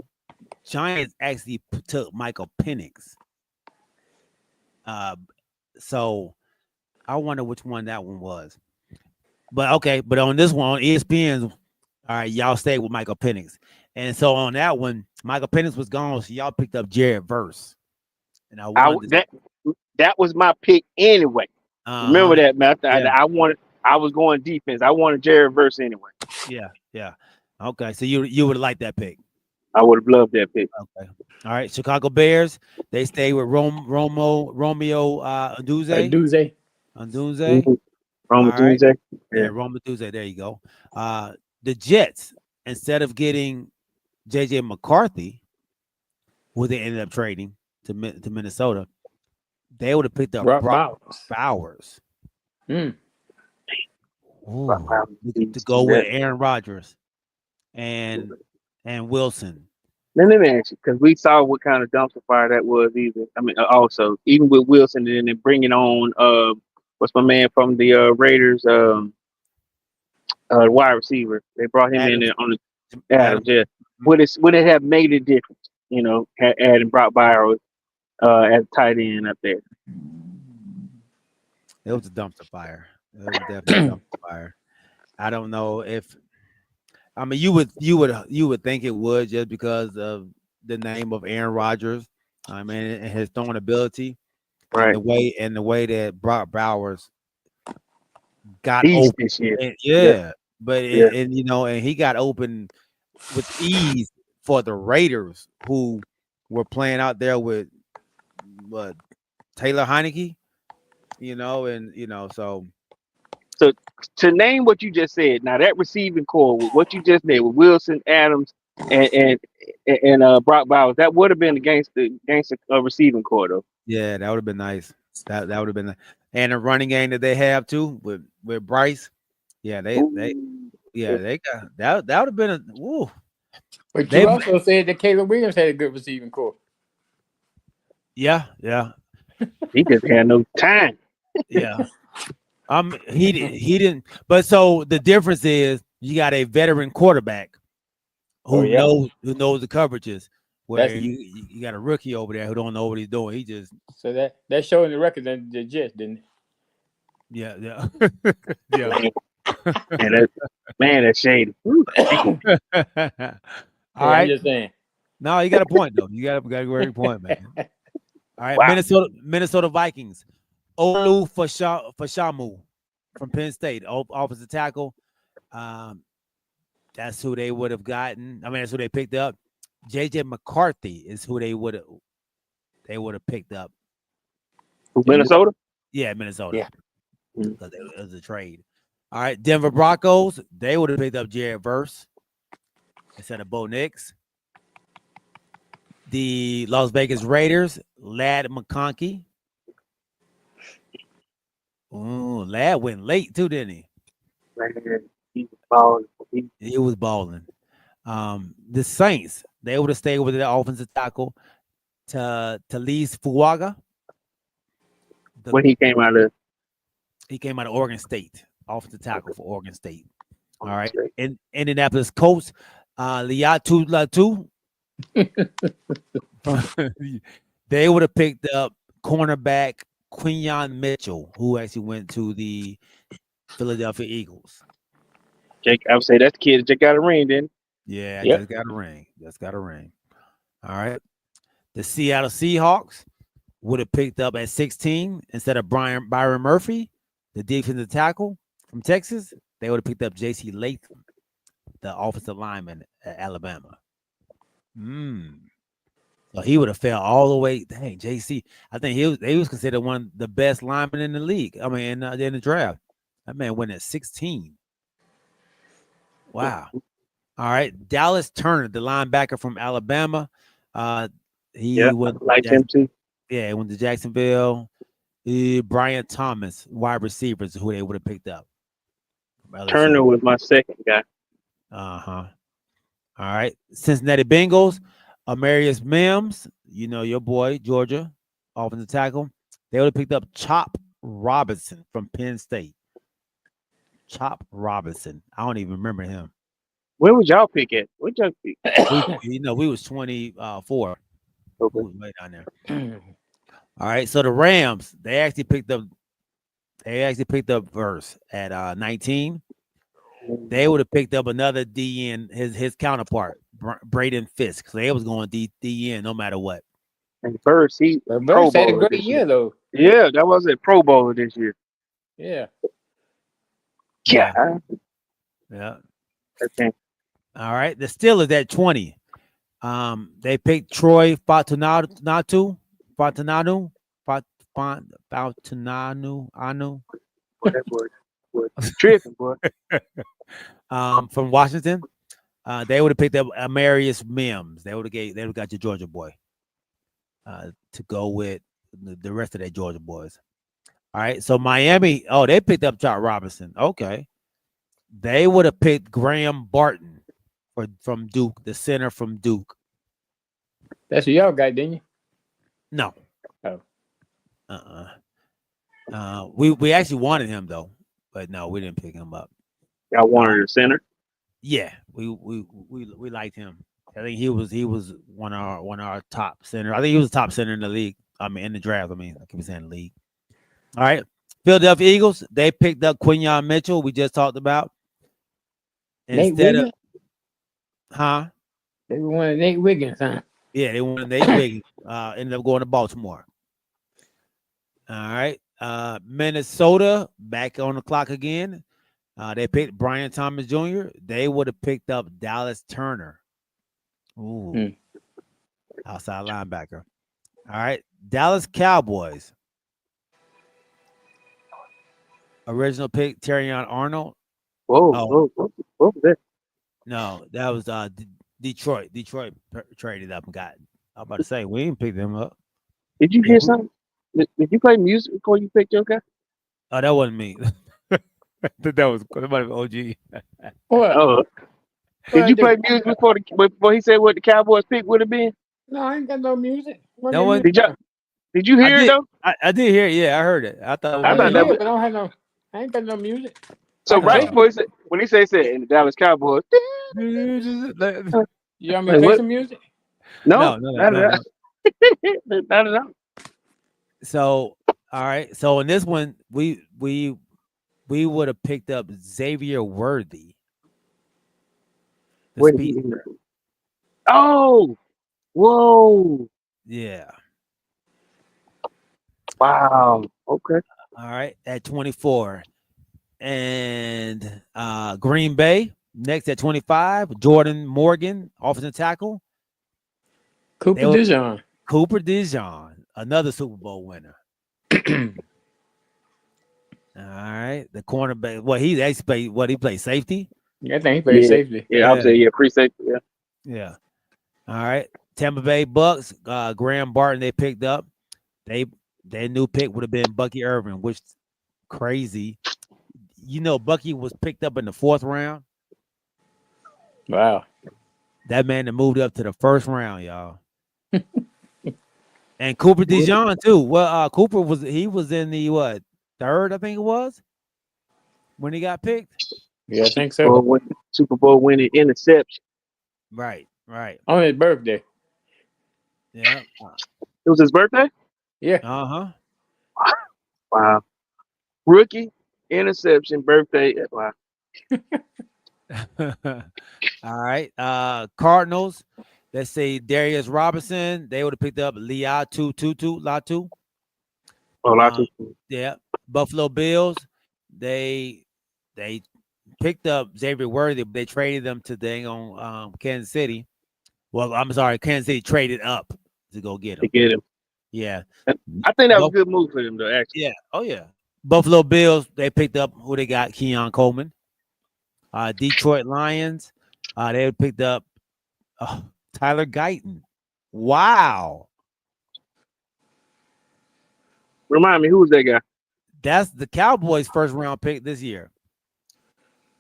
Giants actually took Michael Penix. So I wonder which one that one was. But okay, but on this one on ESPN, all right, y'all stayed with Michael Penix. And so on that one, Michael Penix was gone, so y'all picked up Jared Verse. And that was my pick anyway. Remember that, man. I was going defense. I wanted Jared Verse anyway. Yeah. Okay, so you would have liked that pick. I would have loved that pick. Okay. All right. Chicago Bears, they stay with Romeo Anduze. Mm-hmm. Roma Tuesday. Yeah, Roma Tuesday. There you go. The Jets, instead of getting JJ McCarthy, who they ended up trading to Minnesota, they would have picked up Brock Bowers. Mm. To go with Aaron Rodgers and Wilson. Let me ask you, because we saw what kind of dumpster fire that was. Also, even with Wilson, and then bringing on what's my man from the Raiders, wide receiver. They brought him in on the Adams. Yeah, would it have made a difference? You know, adding Brock Bowers as tight end up there. It was a dumpster fire. It was definitely a dumpster fire. I don't know if. I mean, you would think it would just because of the name of Aaron Rodgers. I mean, and his throwing ability, right? And the way that Brock Bowers got open this year. And he got open with ease for the Raiders, who were playing out there with Taylor Heineke. So So to name what you just said, now that receiving core with what you just named with Wilson, Adams, and Brock Bowers, that would have been against the receiving core though. yeah, that would have been nice. That would have been nice. And the running game that they have too with Bryce. Yeah, they Ooh. they got that. That would have been a woo. But They you also said that Caleb Williams had a good receiving core. yeah. He just had no time. Yeah. He didn't. But so the difference is you got a veteran quarterback who knows the coverages, where you got a rookie over there who don't know what he's doing. He just so that's showing the record that the Jets didn't. yeah. And that's shady. Ooh, All I'm right. just saying. No, you got a point though. You got a great point, man. All right, Wow. Minnesota Vikings. Olu Fashamu from Penn State, offensive tackle. That's who they would have gotten. I mean, that's who they picked up. JJ McCarthy is who they would have picked up. Minnesota? Yeah, Minnesota. Yeah. Because it was a trade. All right, Denver Broncos. They would have picked up Jared Verse instead of Bo Nix. The Las Vegas Raiders, Ladd McConkey. Ooh, Ladd went late too, didn't he? He was balling. He was balling. The Saints, they would have stayed with their offensive tackle to Talise Fuaga. When he came out of Oregon State, offensive tackle for Oregon State. All right. In Indianapolis Colts, Liatu Latu. They would have picked up cornerback Quinyon Mitchell, who actually went to the Philadelphia Eagles. Jake, I would say that's the kid that just got a ring, then. Yeah, just got a ring. All right. The Seattle Seahawks would have picked up at 16 instead of Byron Murphy, the defensive tackle from Texas. They would have picked up J.C. Latham, the offensive lineman at Alabama. So he would have fell all the way. Dang, JC. I think he was considered one of the best linemen in the league. I mean, in the draft. That man went at 16. Wow. All right. Dallas Turner, the linebacker from Alabama. He went like him too. Yeah, he went to Jacksonville. Brian Thomas, wide receivers, who they would have picked up. Turner was my second guy. All right. Cincinnati Bengals. Amarius Mims, your boy, Georgia, offensive tackle. They would have picked up Chop Robinson from Penn State. Chop Robinson. I don't even remember him. Where would y'all pick at? What y'all pick? We was 24. Okay. Way down there. All right. So the Rams, they actually picked up Verse at 19. They would have picked up another DN, his counterpart, Braden Fisk. So they was going DN no matter what. And Verse, Verse had a great year though. Yeah, that was a Pro Bowler this year. Yeah. Yeah. Okay. All right. The Steelers at 20. They picked Troy Fatunanu. That boy tripping, boy. From Washington. They would have picked up Amarius Mims. They would have got your Georgia boy to go with the rest of their Georgia boys. All right. So Miami, they picked up Chop Robinson. Okay. They would have picked Graham Barton from Duke, the center from Duke. That's who y'all got, didn't you? No. Oh. We actually wanted him though, but no, we didn't pick him up. Y'all wanted a center? Yeah, we liked him. I think he was one of our top center. I think he was the top center in the league. I mean, in the draft. I keep saying the league. All right. Philadelphia Eagles, they picked up Quinyon Mitchell, we just talked about. Instead of They wanted Nate Wiggins, huh? Yeah, they wanted Nate Wiggins. Ended up going to Baltimore. All right. Minnesota back on the clock again. They picked Brian Thomas Jr. They would have picked up Dallas Turner. Ooh. Outside linebacker. All right. Dallas Cowboys. original pick Terrion Arnold. Whoa, Oh. what was that? No, that was Detroit. Detroit traded up and got. I'm about to say we ain't picked them up. Did you hear something? Did you play music before you picked your guy? Oh, that wasn't me. that was OG. What? Oh, What I did you do? play music before he said what the Cowboys pick would have been? No, I ain't got no music. What That the was- music? Did you I hear it did. though? I did hear it. Yeah, I heard it. I thought. I I thought did, that but I don't have no. I ain't got no music. So I can right play before he said, when he said in the Dallas Cowboys, You want me to Wait, play what? some music? no, no. not at all. Not at all. So, all right. So in this one, we would have picked up Xavier Worthy. The Where did he speed. end up? Oh, whoa, Yeah. wow, okay. All right. At 24. And Green Bay next at 25. Jordan Morgan, offensive tackle. Cooper They were- Dijon. Cooper Dijon, another Super Bowl winner. All right. The cornerback. Well, he actually played, he played safety? Yeah, I think he played safely. Yeah, I'll say free safety. Yeah, Yeah. All right. Tampa Bay Bucks, Graham Barton, they picked up. Their new pick would have been Bucky Irvin, which crazy. You know, Bucky was picked up in the 4th round. Wow. That man that moved up to the 1st round, y'all. And Cooper Dijon too. Well, Cooper was in the 3rd, I think it was, when he got picked. Yeah, I think so. Super Bowl winning interception. Right. On his birthday. Yeah. It was his birthday. Yeah. Uh-huh. Wow, rookie interception birthday. Wow. All right. Cardinals. Let's say Darius Robinson. They would have picked up Latu. Oh, lots of Yeah. Buffalo Bills. They picked up Xavier Worthy, but they traded them to Kansas City. Well, I'm sorry, Kansas City traded up to go get to him. get him. Yeah. I think that was a good move for him, though. Actually, Yeah. Oh yeah. Buffalo Bills. They picked up who they got. Keon Coleman. Detroit Lions. They picked up Tyler Guyton. Wow. remind me, who was that guy? That's the Cowboys' 1st round pick this year.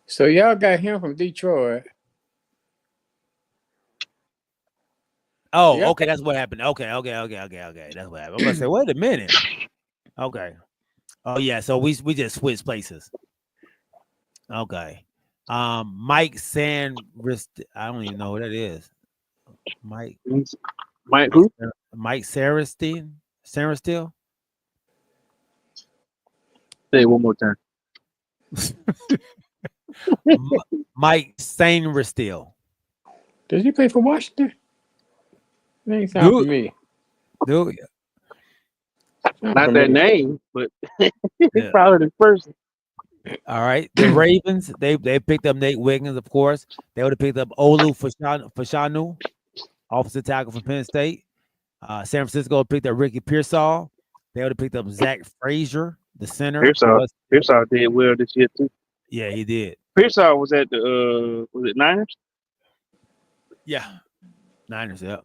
So y'all got him from Detroit. Oh, Yep. okay. That's what happened. Okay. That's what happened. I'm gonna say, wait a minute. Okay. Oh yeah. So we just switched places. Okay. Mike Sanrist. I don't even know who that is. Mike Who? Mike Sarastil. Sarastil. Say it one more time. Mike Sanrastil. Does he play for Washington? That ain't sound Dude. familiar. Dude. Sound Not familiar. that name, but Yeah. it's probably the person. All right. The Ravens, they picked up Nate Wiggins, of course. They would have picked up Olu Fashanu, offensive tackle from Penn State. San Francisco picked up Ricky Pearsall. They would have picked up Zach Frazier, the center. Pearsall did well this year too. Yeah, he did. Pearsall was at the was it Niners? Yeah. Niners, yeah.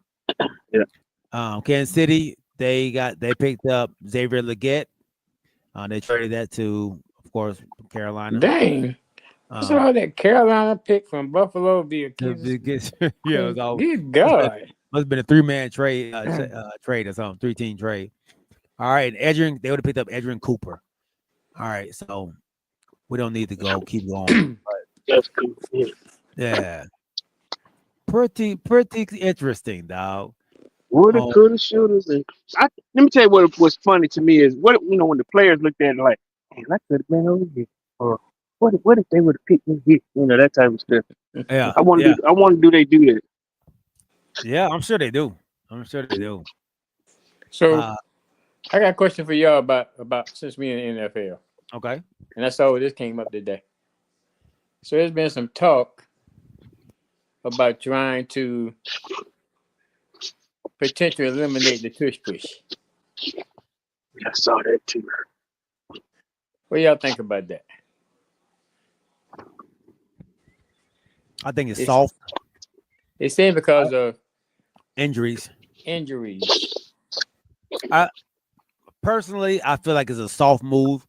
Yeah. Kansas City, they picked up Xavier Legette. They traded that to, of course, Carolina. Dang. What's all that Carolina pick from Buffalo via Kansas? Yeah, it was all Good God. must have been a 3-man trade, trade or something, 3-team trade. All right, and they would have picked up Edgerrin Cooper. All right, so we don't need to keep going. That's cool. Yeah. Pretty interesting, dog. Woulda, coulda, shouldas, and let me tell you what was funny to me is when the players looked at it like, man, I could have been over here, or what if they would have picked me here? That type of stuff. Yeah, I want to do they do that? Yeah, I'm sure they do. So I got a question for y'all about since we in the NFL. Okay. And I saw this came up today. So there's been some talk about trying to potentially eliminate the tush push. I saw that too. What y'all think about that? I think it's It's- soft They say because of injuries. injuries. Personally, I feel like it's a soft move.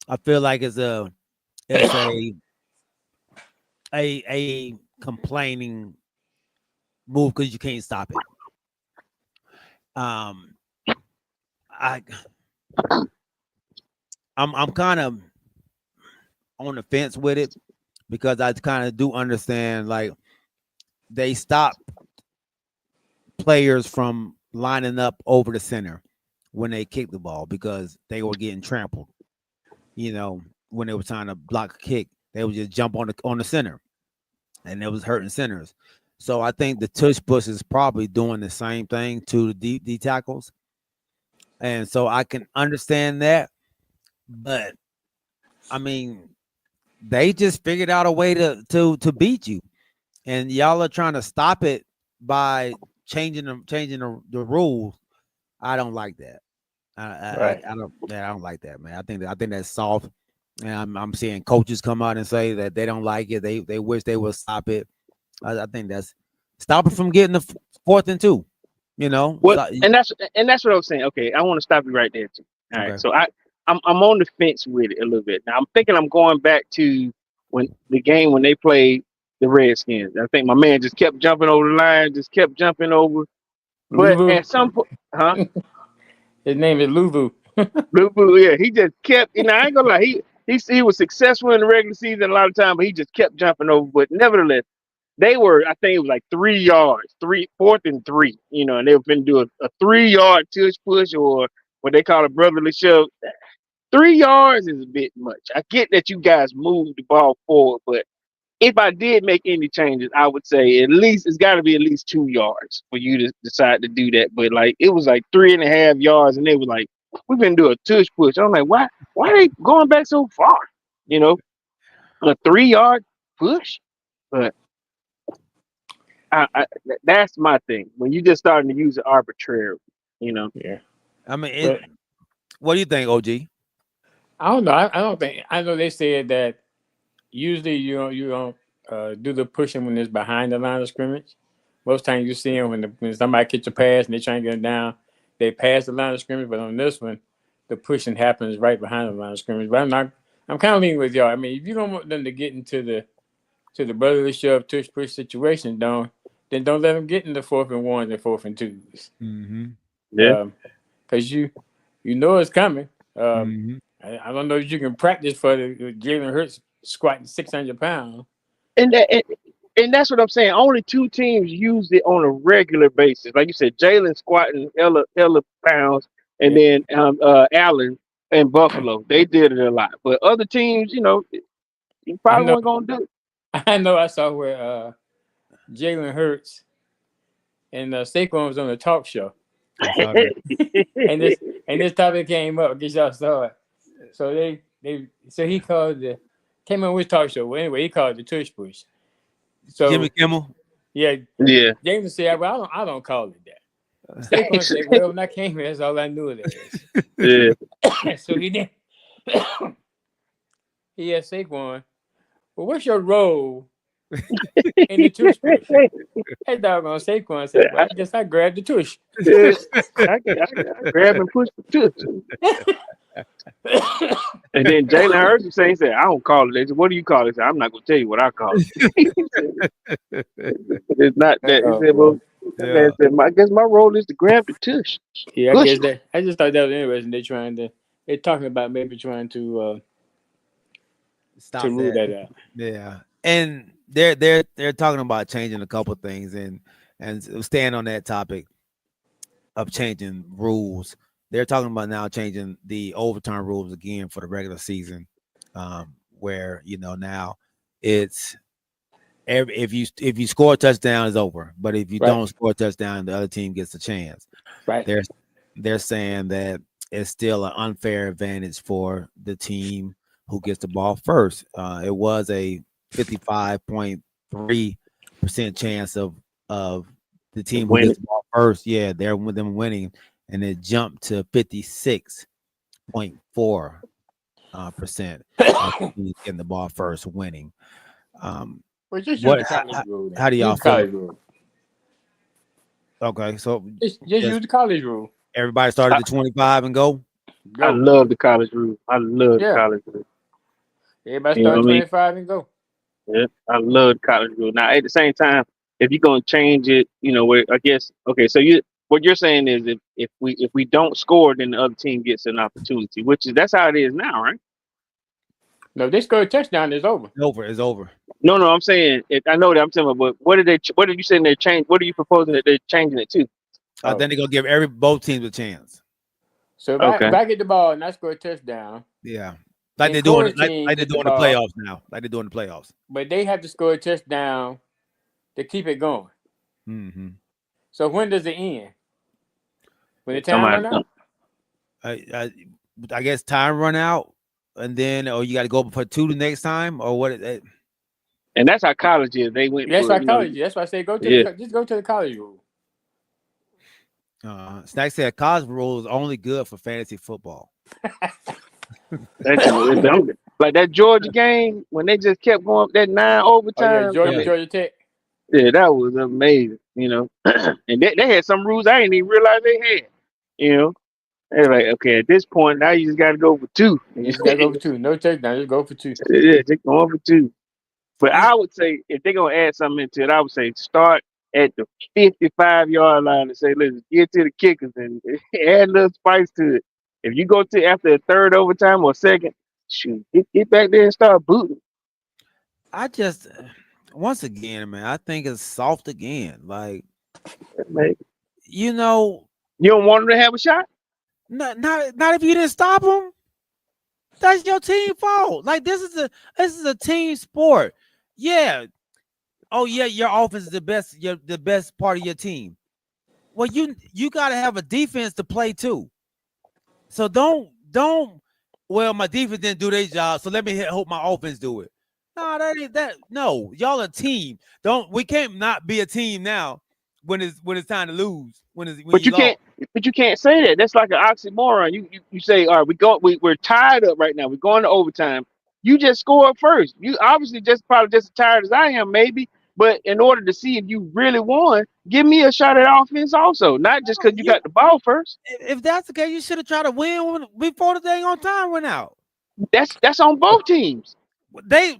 I feel like it's a complaining move because you can't stop it. I'm kind of on the fence with it because I kind of do understand like they stop players from lining up over the center when they kick the ball because they were getting trampled. You know, when they were trying to block a kick, they would just jump on the center, and it was hurting centers. So I think the tush push is probably doing the same thing to the D tackles, and so I can understand that. But I mean, they just figured out a way to beat you, and y'all are trying to stop it by changing the rules. I don't like that. Right. I don't like that, man. I think that's soft. And I'm seeing coaches come out and say that they don't like it. They wish they would stop it. I think that's stop it from getting the 4th and 2. You know, What? And that's what I was saying. Okay, I want to stop you right there too. All right, Okay. so I'm on the fence with it a little bit. Now I'm thinking I'm going back to when they played the Redskins. I think my man just kept jumping over the line, just kept jumping over. But Luvu. at some point, huh? His name is Luvu. Blue Blue, yeah, he just kept. You know, I ain't gonna lie. He was successful in the regular season a lot of time, but he just kept jumping over. But nevertheless, they were. I think it was like 3 yards, 4th and 3. You know, and they were finna do a 3 yard tush push or what they call a brotherly shove. 3 yards is a bit much. I get that you guys moved the ball forward, but if I did make any changes, I would say at least it's got to be at least 2 yards for you to decide to do that. But like it was like 3.5 yards, and they was like, "We're gonna do a tush push." I'm like, "Why? Why are they going back so far?" You know, a 3 yard push. But that's my thing. When you just starting to use it arbitrarily, you know. Yeah. I mean, But what do you think, OG? I don't know. I don't think. I know they said that usually you don't do the pushing when it's behind the line of scrimmage. Most times you see them when somebody catch a pass and they try and get it down, they pass the line of scrimmage. But on this one, the pushing happens right behind the line of scrimmage. But I'm kind of leaning with y'all. I mean, if you don't want them to get into the brotherly shove tush push situation, then don't let them get into 4th and 1s and 4th and 2s. Mm-hmm. Yeah. Because you know it's coming. Mm-hmm. I don't know if you can practice for the Jalen Hurts squatting 600 pounds. And that's what I'm saying. Only 2 teams use it on a regular basis. Like you said, Jalen squatting hella pounds, and then Allen and Buffalo, they did it a lot. But other teams, you know, you probably weren't gonna do it. I know. I saw where Jalen Hurts and Saquon was on the talk show, and this topic came up. I guess y'all saw it. So he called came on with talk show. Well, anyway, he called it the tush push. So Jimmy Kimmel. yeah, Yeah. James said, "Well, I don't call it that." Saquon said, "Well, when I came here, that's all I knew it as." Yeah. So he did. He asked Saquon, "Well, what's your role in the tush push?" Hey, doggone Saquon said, "Well, I guess I grabbed the tush." Yeah. I grab and push the tush. And then Jalen Hurts was saying, he said, "I don't call it. They said, what do you call it?" I said, "I'm not gonna tell you what I call it." It's not that. He said, "Well," man said, "I guess my role is to grab the tush." Yeah, I Push guess it. that. I just thought that was interesting. They're talking about maybe trying to Stop rule that. that out. Yeah, and they're talking about changing a couple things and staying on that topic of changing rules. They're talking about now changing the overtime rules again for the regular season, where now it's if you score a touchdown, it's over. But if you don't score a touchdown, the other team gets a chance. Right. They're saying that it's still an unfair advantage for the team who gets the ball first. It was a 55.3% chance of the team who gets the ball first. Yeah, they're with them winning, and it jumped to 56.4 percent getting the ball first, winning. Well, just use What? the college rule. How do y'all use the college feel? rule. Okay, so Just Yes. use the college rule. everybody started at 25 and go. I Go. love the college rule. I love the Yeah. college rule. Everybody You know start what I mean? 25 and go. Yeah, I love the college rule. Now, at the same time, if you're gonna change it, where I guess okay. So what you're saying is if we don't score, then the other team gets an opportunity, that's how it is now, right? No, if they score a touchdown, it's over. It's over. No, I'm saying I know that I'm saying, but what are you saying they're changing? What are you proposing that they're changing it to? I think they're gonna give both teams a chance. So if Okay. I get the ball and I score a touchdown, Yeah, like And they're doing Corey's like team they're get the doing the ball. playoffs now. Like they're doing the playoffs. but they have to score a touchdown to keep it going. Mm-hmm. So when does it end? When the time run out? I guess time run out, and then you got to go for 2 the next time, or what? And that's how college is. They went. That's for, why college. That's why I say just go to the college rule. Snack said college rule is only good for fantasy football. Like that Georgia game when they just kept going that 9 Oh overtime. yeah, Georgia Tech. Yeah, that was amazing. And they had some rules I didn't even realize they had. They're like, okay, at this point now you just got to go for 2. You just gotta go for 2. No touchdown, just go for 2. Yeah, just going for 2. But I would say if they're gonna add something into it, I would say start at the 55-yard line and say, let's get to the kickers and add a little spice to it. If you go to after a third overtime or second, shoot, get back there and start booting. I just once again, man, I think it's soft again. Like You don't want them to have a shot? Not if you didn't stop them. That's your team fault. Like this is a team sport. Yeah. Oh yeah, your offense is the best part of your team. Well, you got to have a defense to play too. So don't. Well, my defense didn't do their job, so let me hope my offense do it. No, that ain't that. No, y'all a team. We can't not be a team now when it's time to lose. But you can't say that. That's like an oxymoron. You say, all right, we're tied up right now. We're going to overtime. You just score first. You obviously probably just as tired as I am, maybe. But in order to see if you really won, give me a shot at offense also, not just because you got the ball first. If that's the case, you should have tried to win before the dang on time went out. That's on both teams. The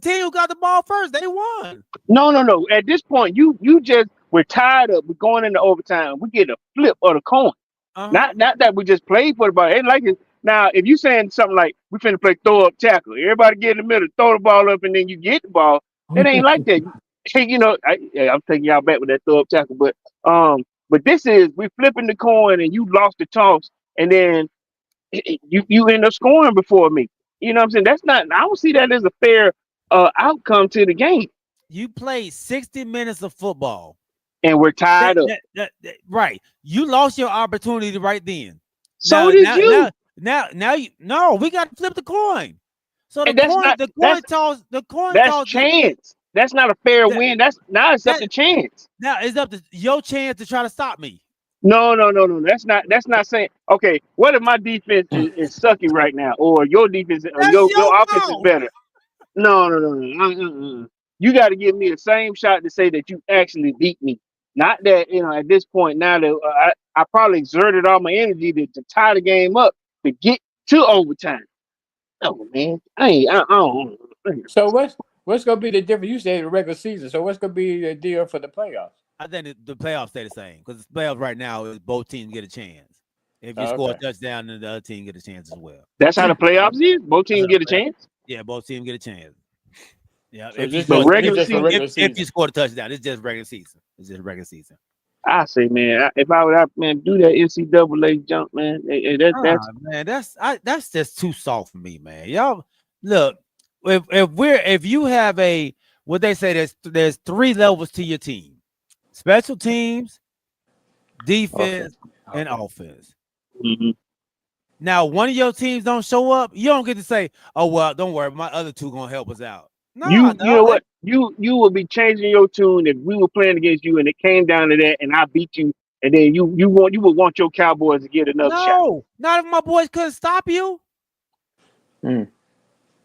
team who got the ball first, they won. No. At this point, we're tied up. We're going into overtime. We get a flip of the coin. Not that we just played for the ball. Ain't like it. Now, if you saying something like we finna play throw up tackle, everybody get in the middle, throw the ball up, and then you get the ball. It ain't like that. I'm taking y'all back with that throw up tackle, but this is we flipping the coin and you lost the toss, and then you end up scoring before me. You know what I'm saying? That's not. I don't see that as a fair outcome to the game. You played 60 minutes of football, and we're tied up. Right? You lost your opportunity right then. So did you. Now we got to flip the coin. So the coin that's chance. That's not a fair win. It's up to chance. Now it's up to your chance to try to stop me. No. That's not saying. Okay, what if my defense is sucky right now, or your defense, or your offense is better? No. You got to give me the same shot to say that you actually beat me. Not that at this point now that I probably exerted all my energy to tie the game up to get to overtime. Oh man, I don't. So what's gonna be the difference? You said the regular season. So what's gonna be the deal for the playoffs? I think the playoffs stay the same because the playoffs right now is both teams get a chance. If you score a touchdown, then the other team get a chance as well. That's how the playoffs is. Both teams get a chance. Yeah, both teams get a chance. Yeah, so if you score a touchdown, it's just regular season. I say, man, if I would, do that NCAA jump, man, that's just too soft for me, man. Y'all look, if you have what they say, there's 3 levels to your team: special teams, defense, and offense. Mm-hmm. Now, one of your teams don't show up, you don't get to say, "Oh well, don't worry, my other 2 gonna help us out." No, you know what? You will be changing your tune if we were playing against you and it came down to that and I beat you, and then you would want your Cowboys to get another shot. No, not if my boys couldn't stop you.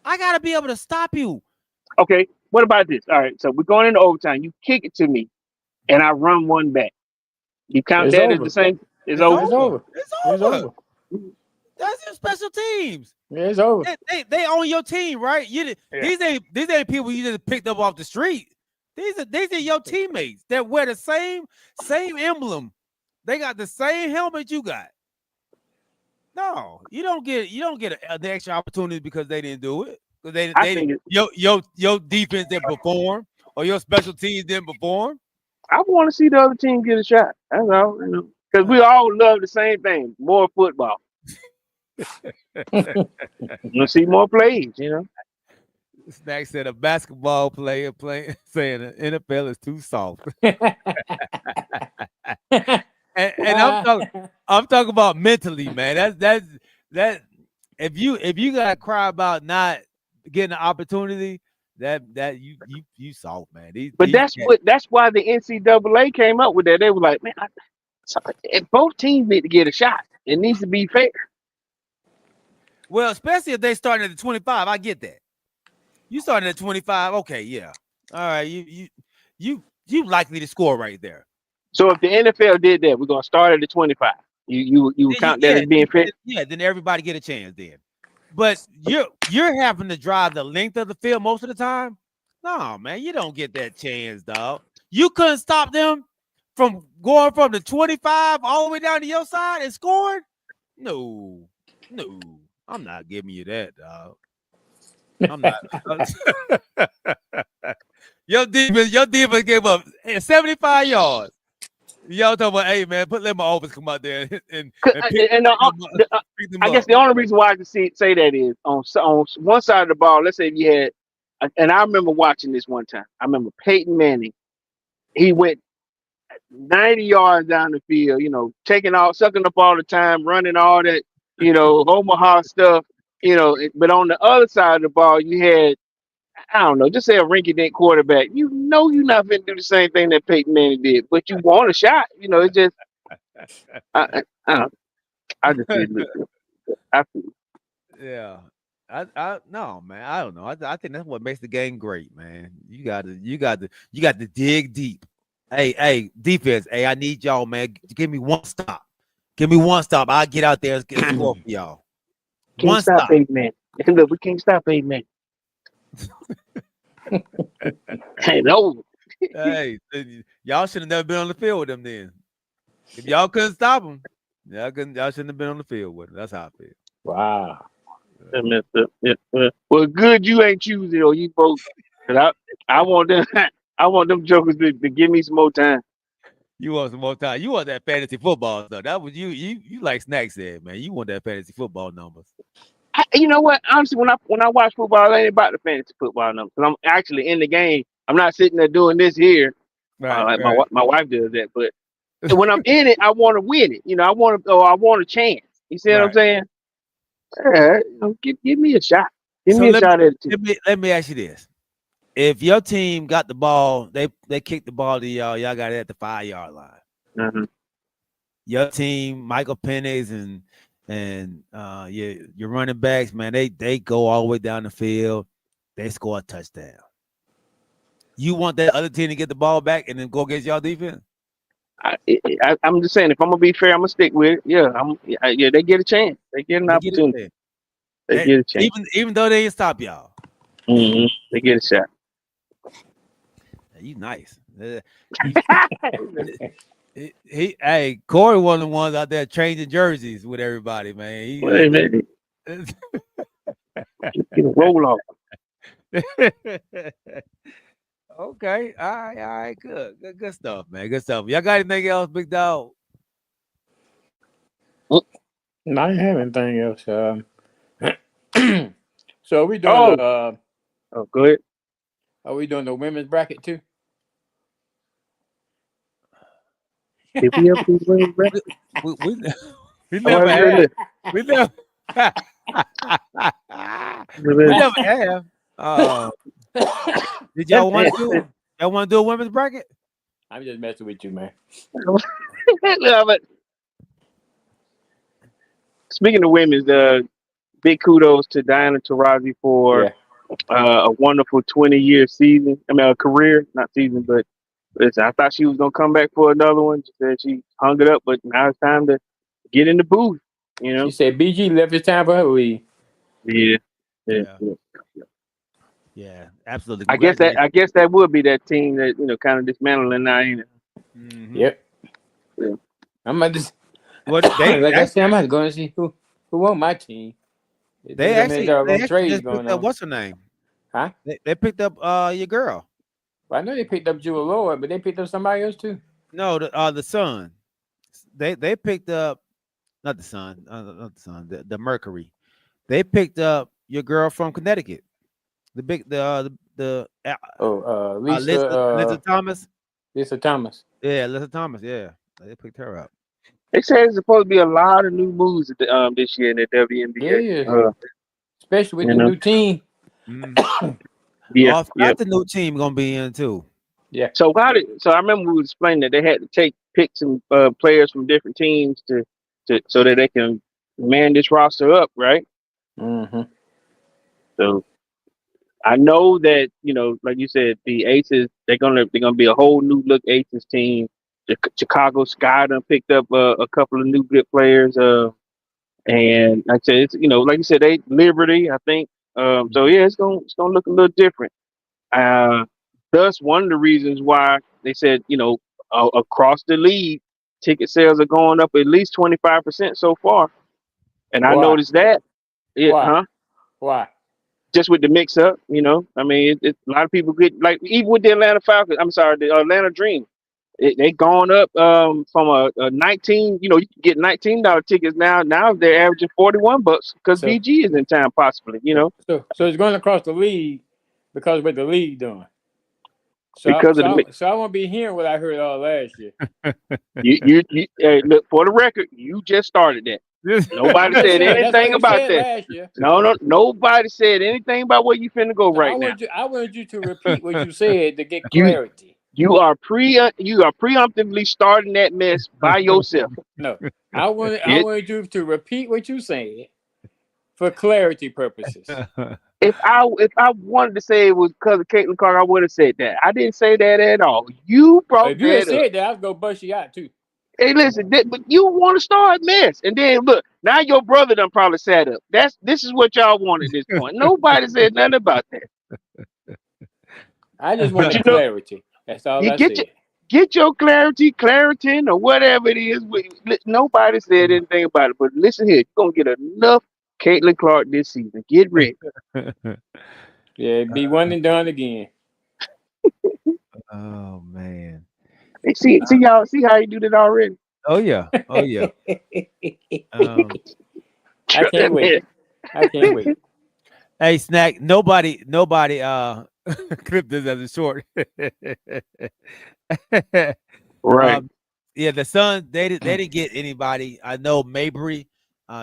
I gotta be able to stop you. Okay, what about this? All right, so we're going into overtime. You kick it to me, and I run one back. You count It's that as over. the same? It's It's over. It's over. over. It's It's over. over. That's your special teams. Yeah, it's over. They own your team, right? Yeah. These ain't people you just picked up off the street. These are your teammates that wear the same emblem. They got the same helmet you got. No, you don't get the extra opportunity because they didn't do it. Because I think your defense didn't perform or your special teams didn't perform. I want to see the other team get a shot. That's all. Because we all love the same thing: more football. You see more plays. Snack said a basketball player saying the NFL is too soft. And I'm talking about mentally, man. That's if you gotta cry about not getting an opportunity, that you soft, man. But that's why the NCAA came up with that. They were like, man, both teams need to get a shot. It needs to be fair. Well, especially if they starting at the 25, I get that. You starting at 25, okay, yeah. All right, you likely to score right there. So if the NFL did that, we're gonna start at the 25. You would count that as being fair? Yeah, then everybody get a chance then. But you're having to drive the length of the field most of the time. No, man, you don't get that chance, dog. You couldn't stop them from going from the 25 all the way down to your side and scoring? No, I'm not giving you that, dog. I'm not. Your defense gave up 75 yards. Y'all talking about, hey man, let my offense come out there and pick them I guess the only reason why I can say that is on one side of the ball. Let's say if you had, and I remember watching this one time. I remember Peyton Manning. He went 90 yards down the field, sucking up all the time, running all that, Omaha stuff, But on the other side of the ball, you had, I don't know, just say a rinky-dink quarterback. You're not going to do the same thing that Peyton Manning did, but you want a shot. It's just, I just feel I feel. Yeah. I no, man. I don't know. I think that's what makes the game great, man. You got to dig deep. Hey, defense. Hey, I need y'all, man. Give me one stop. I'll get out there and get a score for y'all. Can't stop Peyton Manning. Look, we can't stop Peyton Manning. No. Hey, y'all should have never been on the field with them then. If y'all couldn't stop them, y'all shouldn't have been on the field with them. That's how I feel. Wow. Yeah. Well, good you ain't choosing or you both. I want them. I want them jokers to give me some more time. You want some more time. You want that fantasy football stuff. That was you like Snack said, man. You want that fantasy football numbers. You know what? Honestly, when I watch football, it ain't about the fantasy football numbers. Because I'm actually in the game. I'm not sitting there doing this here. Right. My wife does that. But when I'm in it, I want to win it. I want a chance. You see what I'm saying? Give me a shot. Give me a shot at it. Let me ask you this. If your team got the ball, they kicked the ball to y'all got it at the 5-yard line. Mm-hmm. Your team, Michael Penix and your running backs, man, they go all the way down the field. They score a touchdown. You want that other team to get the ball back and then go against y'all defense? I'm just saying, if I'm gonna be fair, I'm gonna stick with it. Yeah, they get a chance. They get an opportunity. They get a chance, even though they didn't stop y'all. Mm-hmm. They get a shot. You nice. Corey one of the ones out there changing jerseys with everybody, man. Wait a minute. Get a roll off. Okay. All right. Good stuff, man. Good stuff. Y'all got anything else, big dog? No, I didn't have anything else. So are we doing go ahead. Are we doing the women's bracket too? Did we ever do women's bracket? We never have. We never have. Did y'all want to do? Y'all want to do a women's bracket? I'm just messing with you, man. Speaking of women's, big kudos to Diana Taurasi for Yeah. a wonderful 20-year season. I mean, a career, not season, but listen, I thought she was gonna come back for another one. She said she hung it up, but now it's time to get in the booth. You She know? said BG left it's time for her to leave. Yeah. Yeah. Yeah. Yeah, absolutely. I guess that would be that team that kind of dismantling now, ain't it? Mhm. Yep. Yeah. I'm about to, Well, they like I said, I'm about to go and see who on my team. they There's actually trades just going picked up on. what's her name? Huh? They picked up your girl. Well, I know they picked up Jewel Lord, but they picked up somebody else too. No, the Sun. They picked up not the Sun, not the Sun, the Mercury. They picked up your girl from Connecticut. The big Lisa Thomas. Lisa Thomas. Yeah, Lisa Thomas. Yeah, they picked her up. They say there's supposed to be a lot of new moves this year in the WNBA. Yeah. Especially with the new team. Mm. Yeah, Oh, I forgot the new team gonna be in too. Yeah. So I remember we were explaining that they had to pick some players from different teams to so that they can man this roster up, right? Mm-hmm. So I know that like you said, the Aces they're gonna be a whole new look Aces team. Chicago Sky done picked up a couple of new good players. And like I said, it's like you said, they Liberty, I think. So yeah, it's gonna look a little different. Thus, one of the reasons why they said across the league, ticket sales are going up at least 25% so far. And I Why? noticed that. Yeah, Why? huh? Why? Just with the mix up, I mean, a lot of people get like even with the Atlanta Falcons. I'm sorry, the Atlanta Dream. They gone up from a 19. You can get $19 tickets now. Now they're averaging $41 because So- BG is in town, possibly. So it's going across the league because of what the league doing. So Because of the mix. I won't be hearing what I heard all last year. You look, for the record, you just started that. Nobody said anything about that. Last year. No, nobody said anything about where you finna go right now. I wanted you to repeat what you said to get You- clarity. You are preemptively starting that mess by yourself. No, I wanted you to repeat what you said for clarity purposes. If I wanted to say it was because of Caitlin Clark, I would have said that. I didn't say that at all. You brought If you had that up. said that, I was gonna bust you out too. Hey, listen, but you want to start mess, and then look, now your brother done probably sat up. This is what y'all want at this point. Nobody said nothing about that. I just wanted clarity. That's all I said. Get your Claritin, or whatever it is. Nobody said anything about it. But listen here, you're gonna get enough Caitlin Clark this season. Get ready. Yeah, be one and done again. Oh man. Hey, see y'all. See how you do that already. Oh yeah. Oh yeah. I can't wait. I can't wait. Hey, Snack. Nobody clip this as a short. Right. Yeah, the Suns, they didn't get anybody. I know Mabry,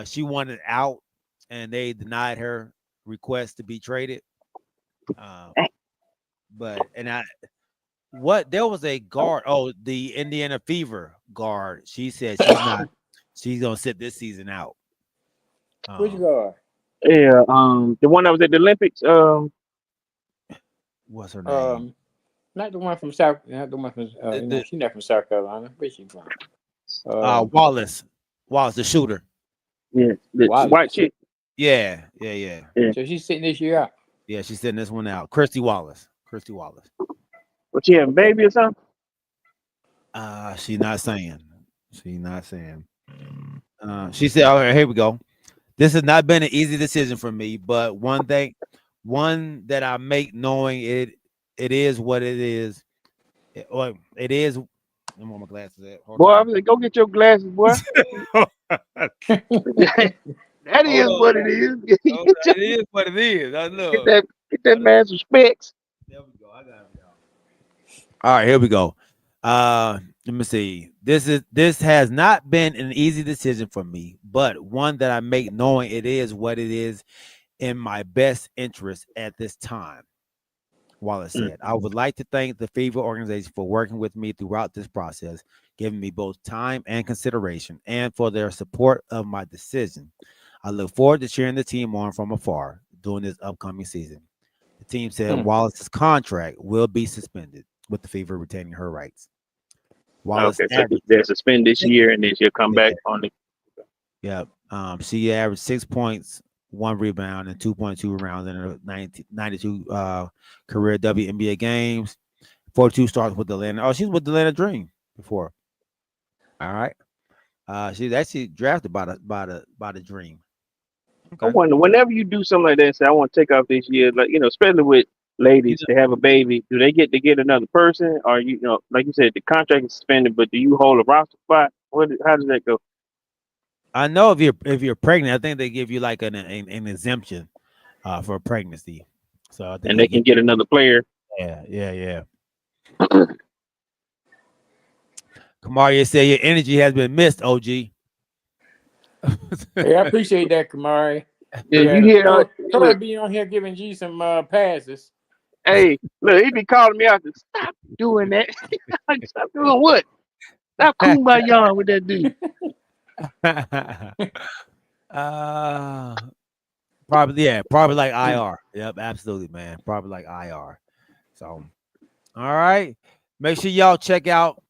she wanted out, and they denied her request to be traded. There was a guard. Oh, the Indiana Fever guard. She said she's gonna sit this season out. Which guard? Yeah. The one that was at the Olympics. What's her name? Not the one from South. Not the one from. She's not from South Carolina. Where's she from? Wallace, the shooter. Yeah, the white chick. Yeah. So she's sitting this year out. Yeah, she's sitting this one out. Christy Wallace. What, she having a baby or something? She's not saying. She said, "All right, here we go. This has not been an easy decision for me, but one that I make knowing it is what it is. It is. I want my glasses at. Boy, I was like, go get your glasses, boy. That is what it is. It is what it is. I know. Get that man some specs. There we go. I got it, y'all. All right, here we go. Let me see. This has not been an easy decision for me, but one that I make knowing it is what it is in my best interest at this time. Wallace said, I would like to thank the Fever organization for working with me throughout this process, giving me both time and consideration, and for their support of my decision. I look forward to cheering the team on from afar during this upcoming season. The team said Wallace's contract will be suspended with the Fever retaining her rights. Wallace Okay, so averaged, they're suspended this year, and then she'll come yeah, back on the. yeah. She averaged 6 points, 1 rebound, and 2.2 rebounds in her 92 career WNBA games. 42 starts with the Atlanta. Oh, she's with the Atlanta Dream before. All right. She's actually drafted by the Dream. I Okay. wonder, whenever you do something like that and say, I want to take off this year, like, especially with ladies, they have a baby, do they get to get another person? Or, like you said, the contract is suspended, but do you hold a roster spot? How does that go? I know if you're pregnant, I think they give you like an exemption for a pregnancy. So I think And they can get another player. yeah. Kamaria said your energy has been missed, OG. Hey, I appreciate that, Kamari. Yeah, you hear? Troy be on here giving G some passes. Hey, look, he be calling me out to stop doing that. Stop doing what? Stop kumbaya with that dude. Probably like IR. Yep, absolutely, man. Probably like IR. So, all right. Make sure y'all check out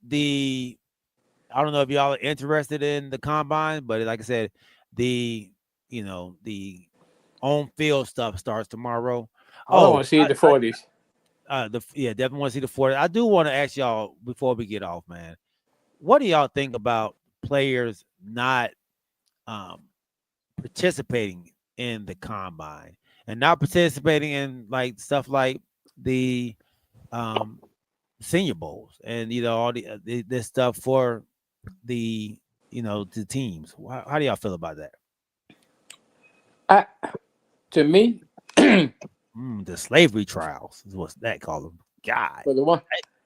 I don't know if y'all are interested in the combine, but like I said, the on-field stuff starts tomorrow. I want to see the 40s. Definitely want to see the 40s. I do want to ask y'all before we get off, man. What do y'all think about players not participating in the combine and not participating in like stuff like the Senior Bowls and all this stuff for the the teams? How do y'all feel about that? To me, the slavery trials is what's that called them. God,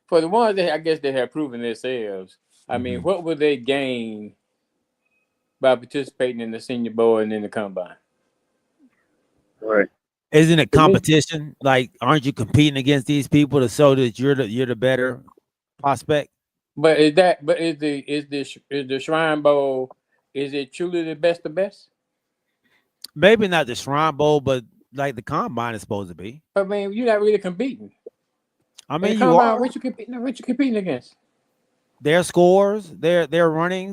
for the ones that I guess they have proven themselves. I mean, what would they gain by participating in the Senior Bowl and in the combine? Right. Isn't it competition? Like, aren't you competing against these people to show that you're the better prospect? But is the Shrine Bowl, is it truly the best of best? Maybe not the Shrine Bowl, but like the combine is supposed to be. I mean, you're not really competing. I mean, you are. What you competing against? Their scores, their running,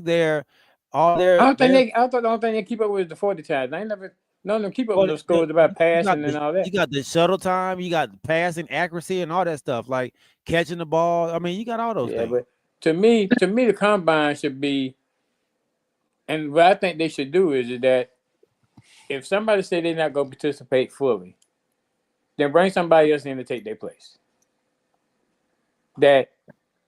all their. I thought the only thing they keep up with is the 40 times. I ain't never none of them keep up with those scores about passing and all that. You got the shuttle time, you got the passing accuracy and all that stuff, like catching the ball. I mean, you got all those things. But to me, the combine should be, and what I think they should do is that if somebody say they're not going to participate fully, then bring somebody else in to take their place. That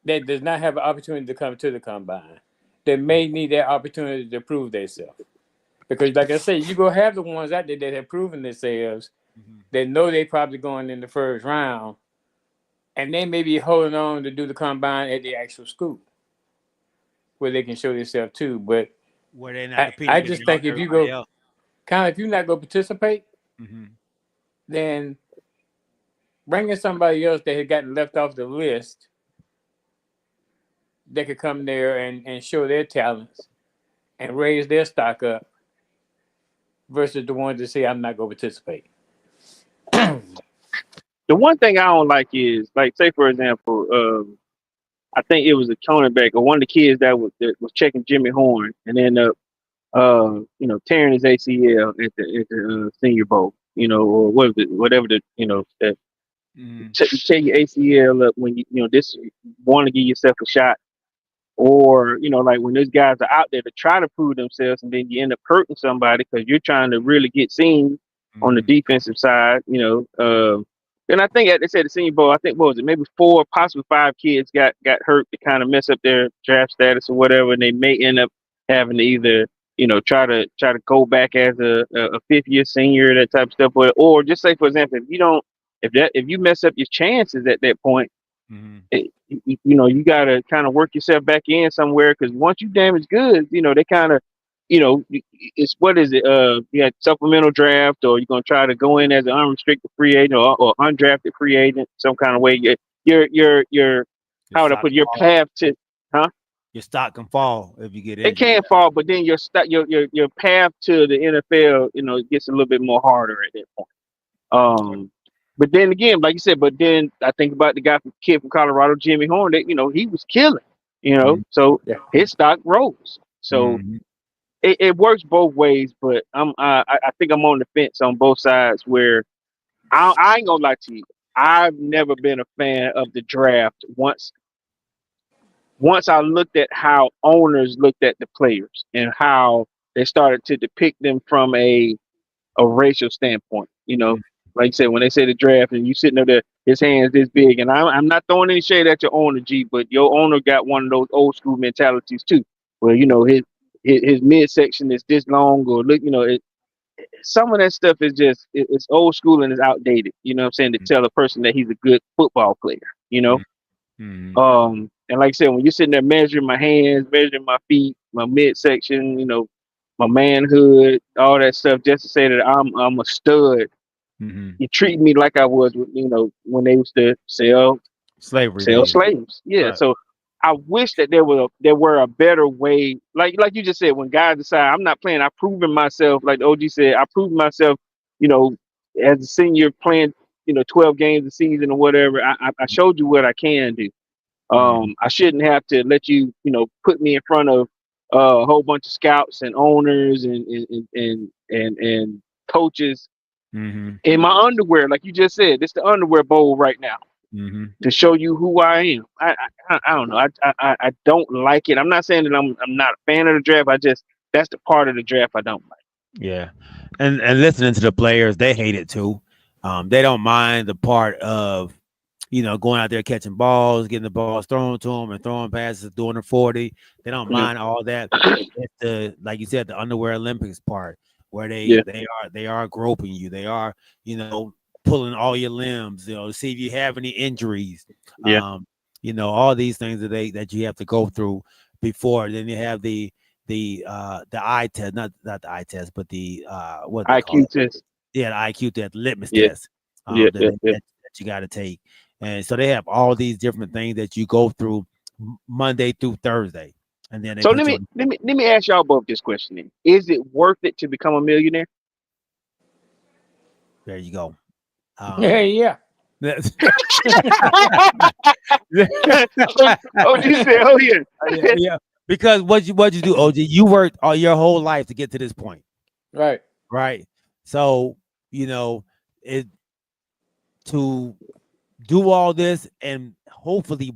does not have an opportunity to come to the combine. They may need that opportunity to prove themselves. Because like I say, you go have the ones out there that have proven themselves, that know they probably going in the first round, and they may be holding on to do the combine at the actual school where they can show themselves too. But where they're not I just think if you go, if you're not going to participate, then bringing somebody else that had gotten left off the list that could come there and show their talents and raise their stock up versus the ones that say, I'm not going to participate. The one thing I don't like is, like, say, for example, I think it was a cornerback or one of the kids that was checking Jimmy Horn and ended up, tearing his ACL at the Senior Bowl, or whatever that tear your ACL up when you this want to give yourself a shot, or like when those guys are out there to try to prove themselves and then you end up hurting somebody because you're trying to really get seen on the defensive side, and I think they said the Senior Bowl, I think what was it, maybe 4, possibly 5 kids got hurt to kind of mess up their draft status or whatever, and they may end up having to either try to go back as a 5th-year senior, that type of stuff, or just say, for example, if you mess up your chances at that point, you got to kind of work yourself back in somewhere, because once you damage goods, they kind of, it's what is it? You had supplemental draft, or you're gonna try to go in as an unrestricted free agent or undrafted free agent, some kind of way. Your how would I put your path to, huh? your stock can fall if you get It injured. can fall, but then your path to the NFL, it gets a little bit more harder at that point. But then again, like you said, but then I think about the kid from Colorado, Jimmy Horn, that he was killing, Mhm. so Yeah. his stock rose. So Mhm. it works both ways, but I think I'm on the fence on both sides where I ain't gonna lie to you. I've never been a fan of the draft once I looked at how owners looked at the players and how they started to depict them from a racial standpoint. Like you said, when they say the draft and you sitting up there, his hands this big, and I'm not throwing any shade at your owner, G, but your owner got one of those old school mentalities too, where his midsection is this long, or look, some of that stuff is just it's old school and it's outdated. You know what I'm saying? To tell a person that he's a good football player. Mhm. And like I said, when you're sitting there measuring my hands, measuring my feet, my midsection, my manhood, all that stuff, just to say that I'm a stud. Mhm. You treat me like I was, when they used to sell Slavery days. slaves. Yeah. Right. So I wish that there were a better way. Like you just said, when guys decide I'm not playing, I've proven myself. Like OG said, I proved myself. As a senior playing, 12 games a season or whatever. I showed you what I can do. Mhm. I shouldn't have to let you, put me in front of a whole bunch of scouts and owners and coaches Mhm. in my underwear, like you just said. It's the underwear bowl right now Mhm. to show you who I am. I don't know. I don't like it. I'm not saying that I'm not a fan of the draft. That's the part of the draft I don't like. Yeah, and listening to the players, they hate it too. They don't mind the part of going out there catching balls, getting the balls thrown to them, and throwing passes, doing the 40. They don't Yeah. mind all that. It's the, like you said, the underwear Olympics part where Yeah. they are groping you. They are pulling all your limbs, to see if you have any injuries. Yeah. All these things that you have to go through before. Then you have the eye test, not the eye test, but the what they call IQ it. test. Yeah, the IQ test, litmus Yeah. test. Yeah. Yeah. Yeah. That you got to take. And so they have all these different things that you go through Monday through Thursday, and then they So put let you me ask y'all both this question then. Is it worth it to become a millionaire? there you go. Yeah. Oh, you said, oh yeah. yeah. Because what you do, OG, you worked all your whole life to get to this point, Right. right? So it to do all this and hopefully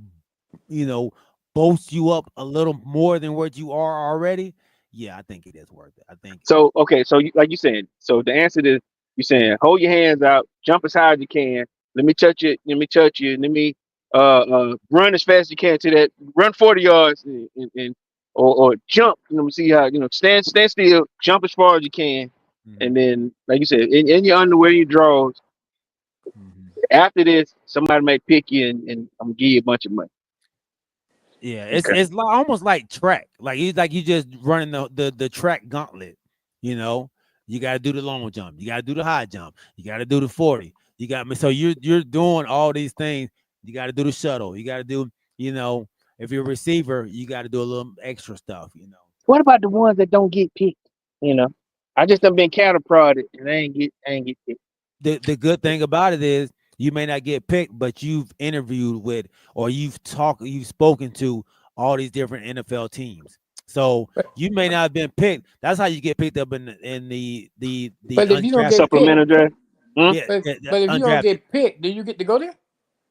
boast you up a little more than what you are already. Yeah, I think it is worth it. I think So okay, so like you saying, so the answer to you saying, hold your hands out, jump as high as you can. Let me touch it. Let me touch you. Let me run as fast as you can to that. Run 40 yards or jump. Let me see how stand still, jump as far as you can, and then like you said, in your underwear, your drawers. After this, somebody may pick you and I'm gonna give you a bunch of money. Yeah, Okay. it's almost like track. Like you just running the track gauntlet. You got to do the long jump. You got to do the high jump. You got to do the 40. You got me. So you're doing all these things. You got to do the shuttle. You got to do if you're a receiver, you got to do a little extra stuff. What about the ones that don't get picked? I just have been cattle prodded and I ain't get picked. The good thing about it is you may not get picked, but you've interviewed with or you've spoken to all these different NFL teams. So you may not have been picked. That's how you get picked up in the But if you don't undrafted. get Supplemental picked, draft. Yeah, but if you don't undrafted. get picked, then you get to go there.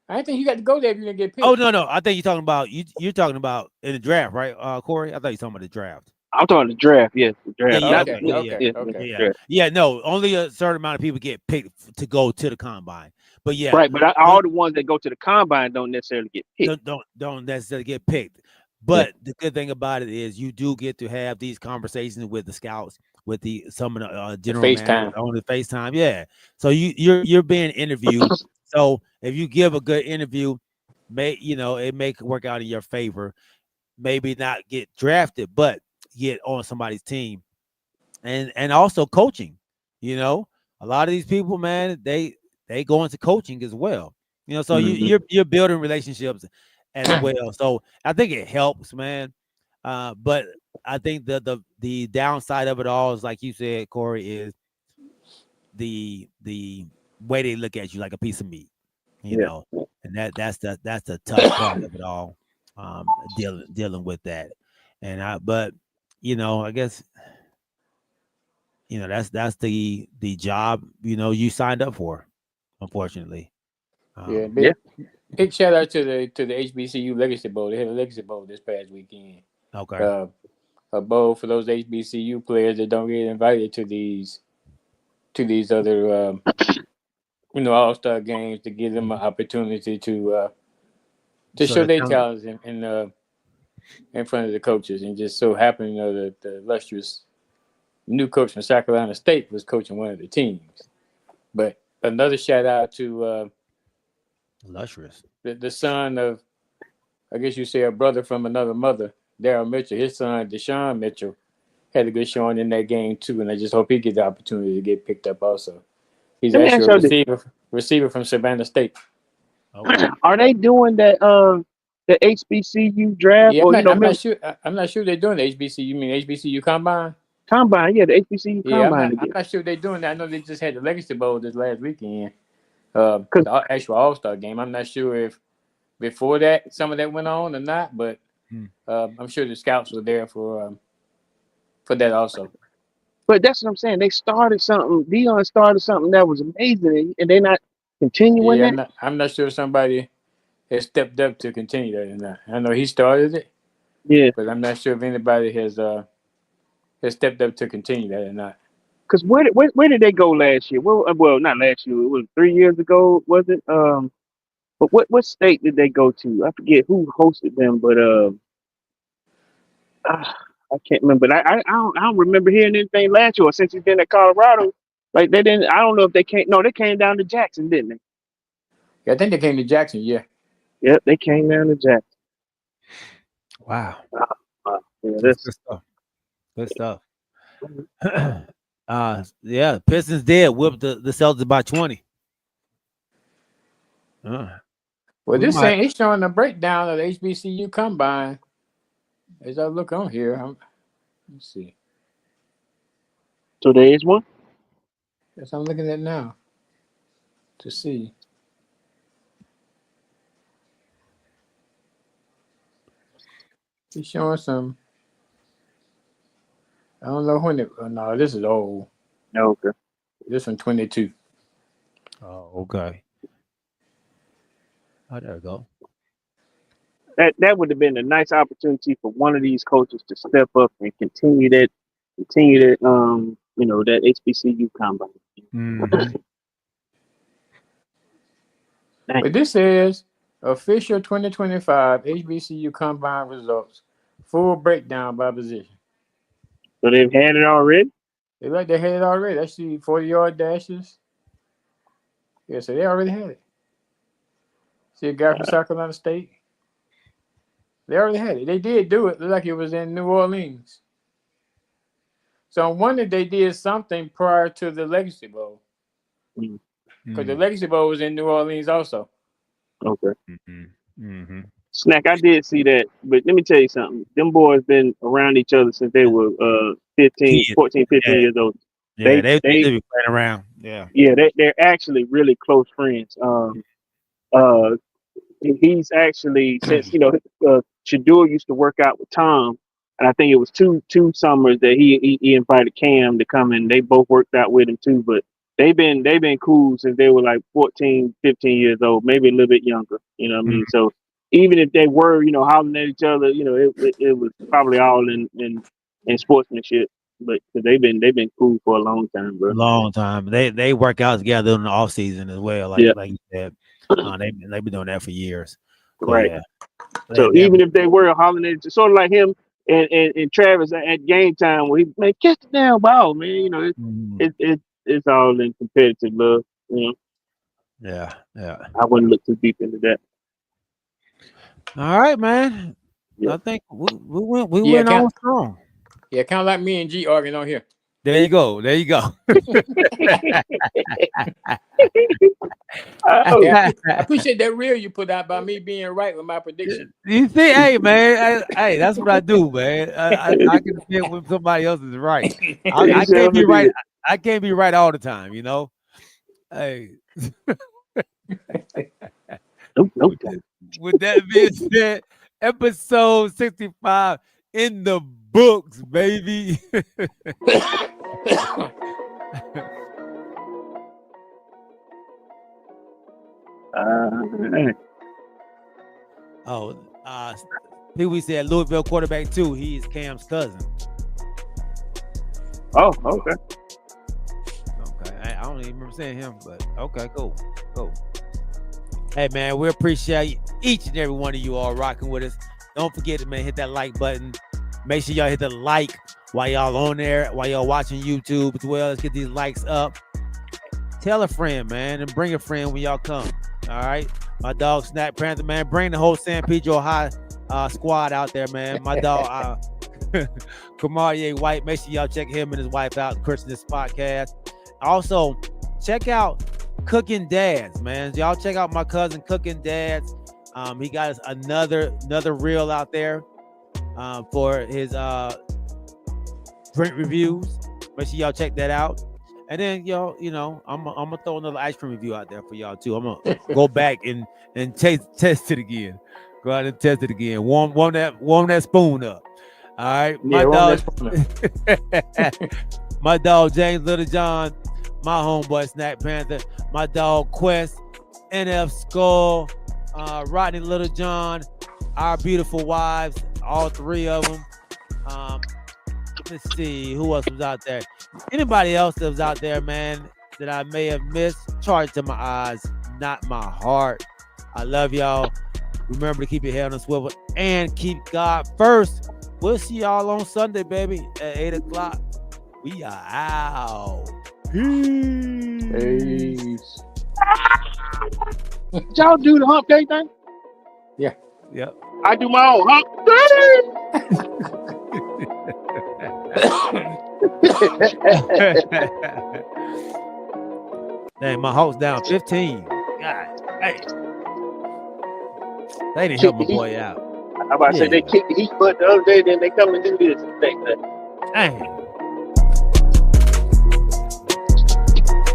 I think you got to go there if you didn't get picked. Oh no, I think you're talking about you're talking about in the draft, right, Corey? I thought you're talking about the draft. I'm talking the draft. Yes, the draft. Okay. Yeah, no, only a certain amount of people get picked to go to the combine. But yeah, Right, but all the ones that go to the combine don't necessarily get picked. don't necessarily get picked. But the good thing about it is you do get to have these conversations with the scouts, with some of the general managers on the FaceTime. Yeah, so you're being interviewed. So if you give a good interview, it may work out in your favor. Maybe not get drafted, but get on somebody's team, and also coaching. A lot of these people, man, they go into coaching as well. So you're building relationships as well. So I think it helps, man. But I think the downside of it all is, like you said, Corey, is the way they look at you like a piece of meat, you Yeah. know, and that's the tough part of it all, dealing with that. But I guess that's the job you signed up for, unfortunately. Yeah, Yeah. big shout out to the HBCU Legacy Bowl. They had a Legacy Bowl this past weekend. Okay. A bowl for those HBCU players that don't get invited to these other All-Star games, to give them an opportunity to So show the their talent- talents in front of the coaches. And just so happened, the illustrious new coach from South Carolina State was coaching one of the teams. But another shout out to illustrious. the son of, I guess you say, a brother from another mother, Daryl Mitchell. His son, Deshaun Mitchell, had a good showing in that game too, and I just hope he gets the opportunity to get picked up also. He's Let me actually ask a y'all receiver from Savannah State. Okay. Are they doing that the HBCU draft, Yeah, or I'm remember not sure. I'm not sure they're doing the HBCU. You mean HBCU combine? combine? Yeah, the HBCU Yeah, combine I'm again. not sure they're doing that. I know they just had the Legacy Bowl this last weekend, 'Cause- the actual All-Star game. I'm not sure if before that some of that went on or not, but I'm sure the scouts were there for that also. But that's what I'm saying. They started something. Dion started something that was amazing, and they're not continuing Yeah, that. I'm not sure if somebody has stepped up to continue that or not. I know he started it, Yeah, but I'm not sure if anybody has stepped up to continue that or not. because where did they go last year? Well, not last year. It was 3 years ago, was it? But what state did they go to? I forget who hosted them, but I can't remember. But I don't remember hearing anything last year, or since he's been at Colorado. Like they didn't. I don't know if they came. No, they came down to Jackson, didn't they? Yeah, I think they came to Jackson. Yeah. Yep, they came down to Jackson. Wow. Yeah, That's that's good stuff. Yeah, Pistons did whip the Celtics by 20. Well, We this might- ain't it's showing a breakdown of the HBCU combine. As I look on here, let's see. Today is one. Yes, I'm looking at now to see. He's showing some. I don't know when it. Oh, no, this is old. No, okay. This one 22. Oh, okay. Oh, there we go. That would have been a nice opportunity for one of these coaches to step up and continue that that HBCU combine. Mhm. But this says official 2025 HBCU combine results. Full breakdown by position. So they've had it already. They like they had it already. I see 40-yard dashes. Yeah, so they already had it. See a guy from South Carolina State. They already had it. They did do it. Looked like it was in New Orleans. So I wonder if they did something prior to the Legacy Bowl. Because the Legacy Bowl was in New Orleans also. Okay. Mm-hmm. Snack, I did see that, but let me tell you something. Them boys been around each other since they were 14, 15 years old. Yeah, They they be playing around. Yeah. Yeah, they're actually really close friends. He's actually, since Shadur used to work out with Tom, and I think it was two summers that he invited Cam to come, and they both worked out with him too. But they've been cool since they were like 14, 15 years old, maybe a little bit younger. You know what I mean? So even if they were, hollering at each other, it was probably all in sportsmanship. But 'cause they've been cool for a long time, bro. Long time. They work out together in the off season as well. Like you said, they've been doing that for years. So, Right. Yeah. So even if they were hollering at, sort of like him and Travis at game time, where he man, catch the damn ball, man. It's all in competitive love. Yeah. I wouldn't look too deep into that. All right, man. Yeah. I think we went on strong. Yeah, kind of like me and G arguing on here. There you go. There you go. Oh, Yeah, I appreciate that reel you put out by me being right with my prediction. You see, hey man, hey, that's what I do, man. I can fit when somebody else is right. I you can't be certainly right. did. I can't be right all the time, you know. Hey, Nope. with that being said, episode 65 in the books, baby. Oh, Pee Wee said Louisville quarterback too. He is Cam's cousin. Oh, okay. Okay, I don't even remember saying him, but okay, cool. Hey man, we appreciate each and every one of you all rocking with us. Don't forget to, man, hit that like button. Make sure y'all hit the like while y'all on there, while y'all watching YouTube as well. Let's get these likes up. Tell a friend, man, and bring a friend when y'all come. All right, my dog Snack Panther, man, bring the whole San Pedro High squad out there, man. My dog Kamarie White. Make sure y'all check him and his wife out, Christmas podcast. Also, check out Cooking Dads, man. Y'all check out my cousin Cooking Dads. He got us another reel out there for his drink reviews. Make sure y'all check that out. And then y'all, you know, I'm gonna throw another ice cream review out there for y'all too. I'm gonna go back and test it again. Go out and test it again. Warm that spoon up. All right, my dog James Littlejohn, my homeboy Snack Panther, my dog Quest, NF Skull, Rodney Littlejohn, our beautiful wives, all three of them. Let's see who else was out there. Anybody else that was out there, man, that I may have missed, charge to my eyes, not my heart. I love y'all. Remember to keep your head on a swivel and keep God first. We'll see y'all on Sunday, baby, at 8 o'clock. We are out. Peace. Peace. Did y'all do the hump day thing? Yep. I do my own hump Dang, my Hawks down 15. God, hey. They didn't help my boy out. I'm about to say they kicked the Heat butt the other day, then they come and do this thing. Dang.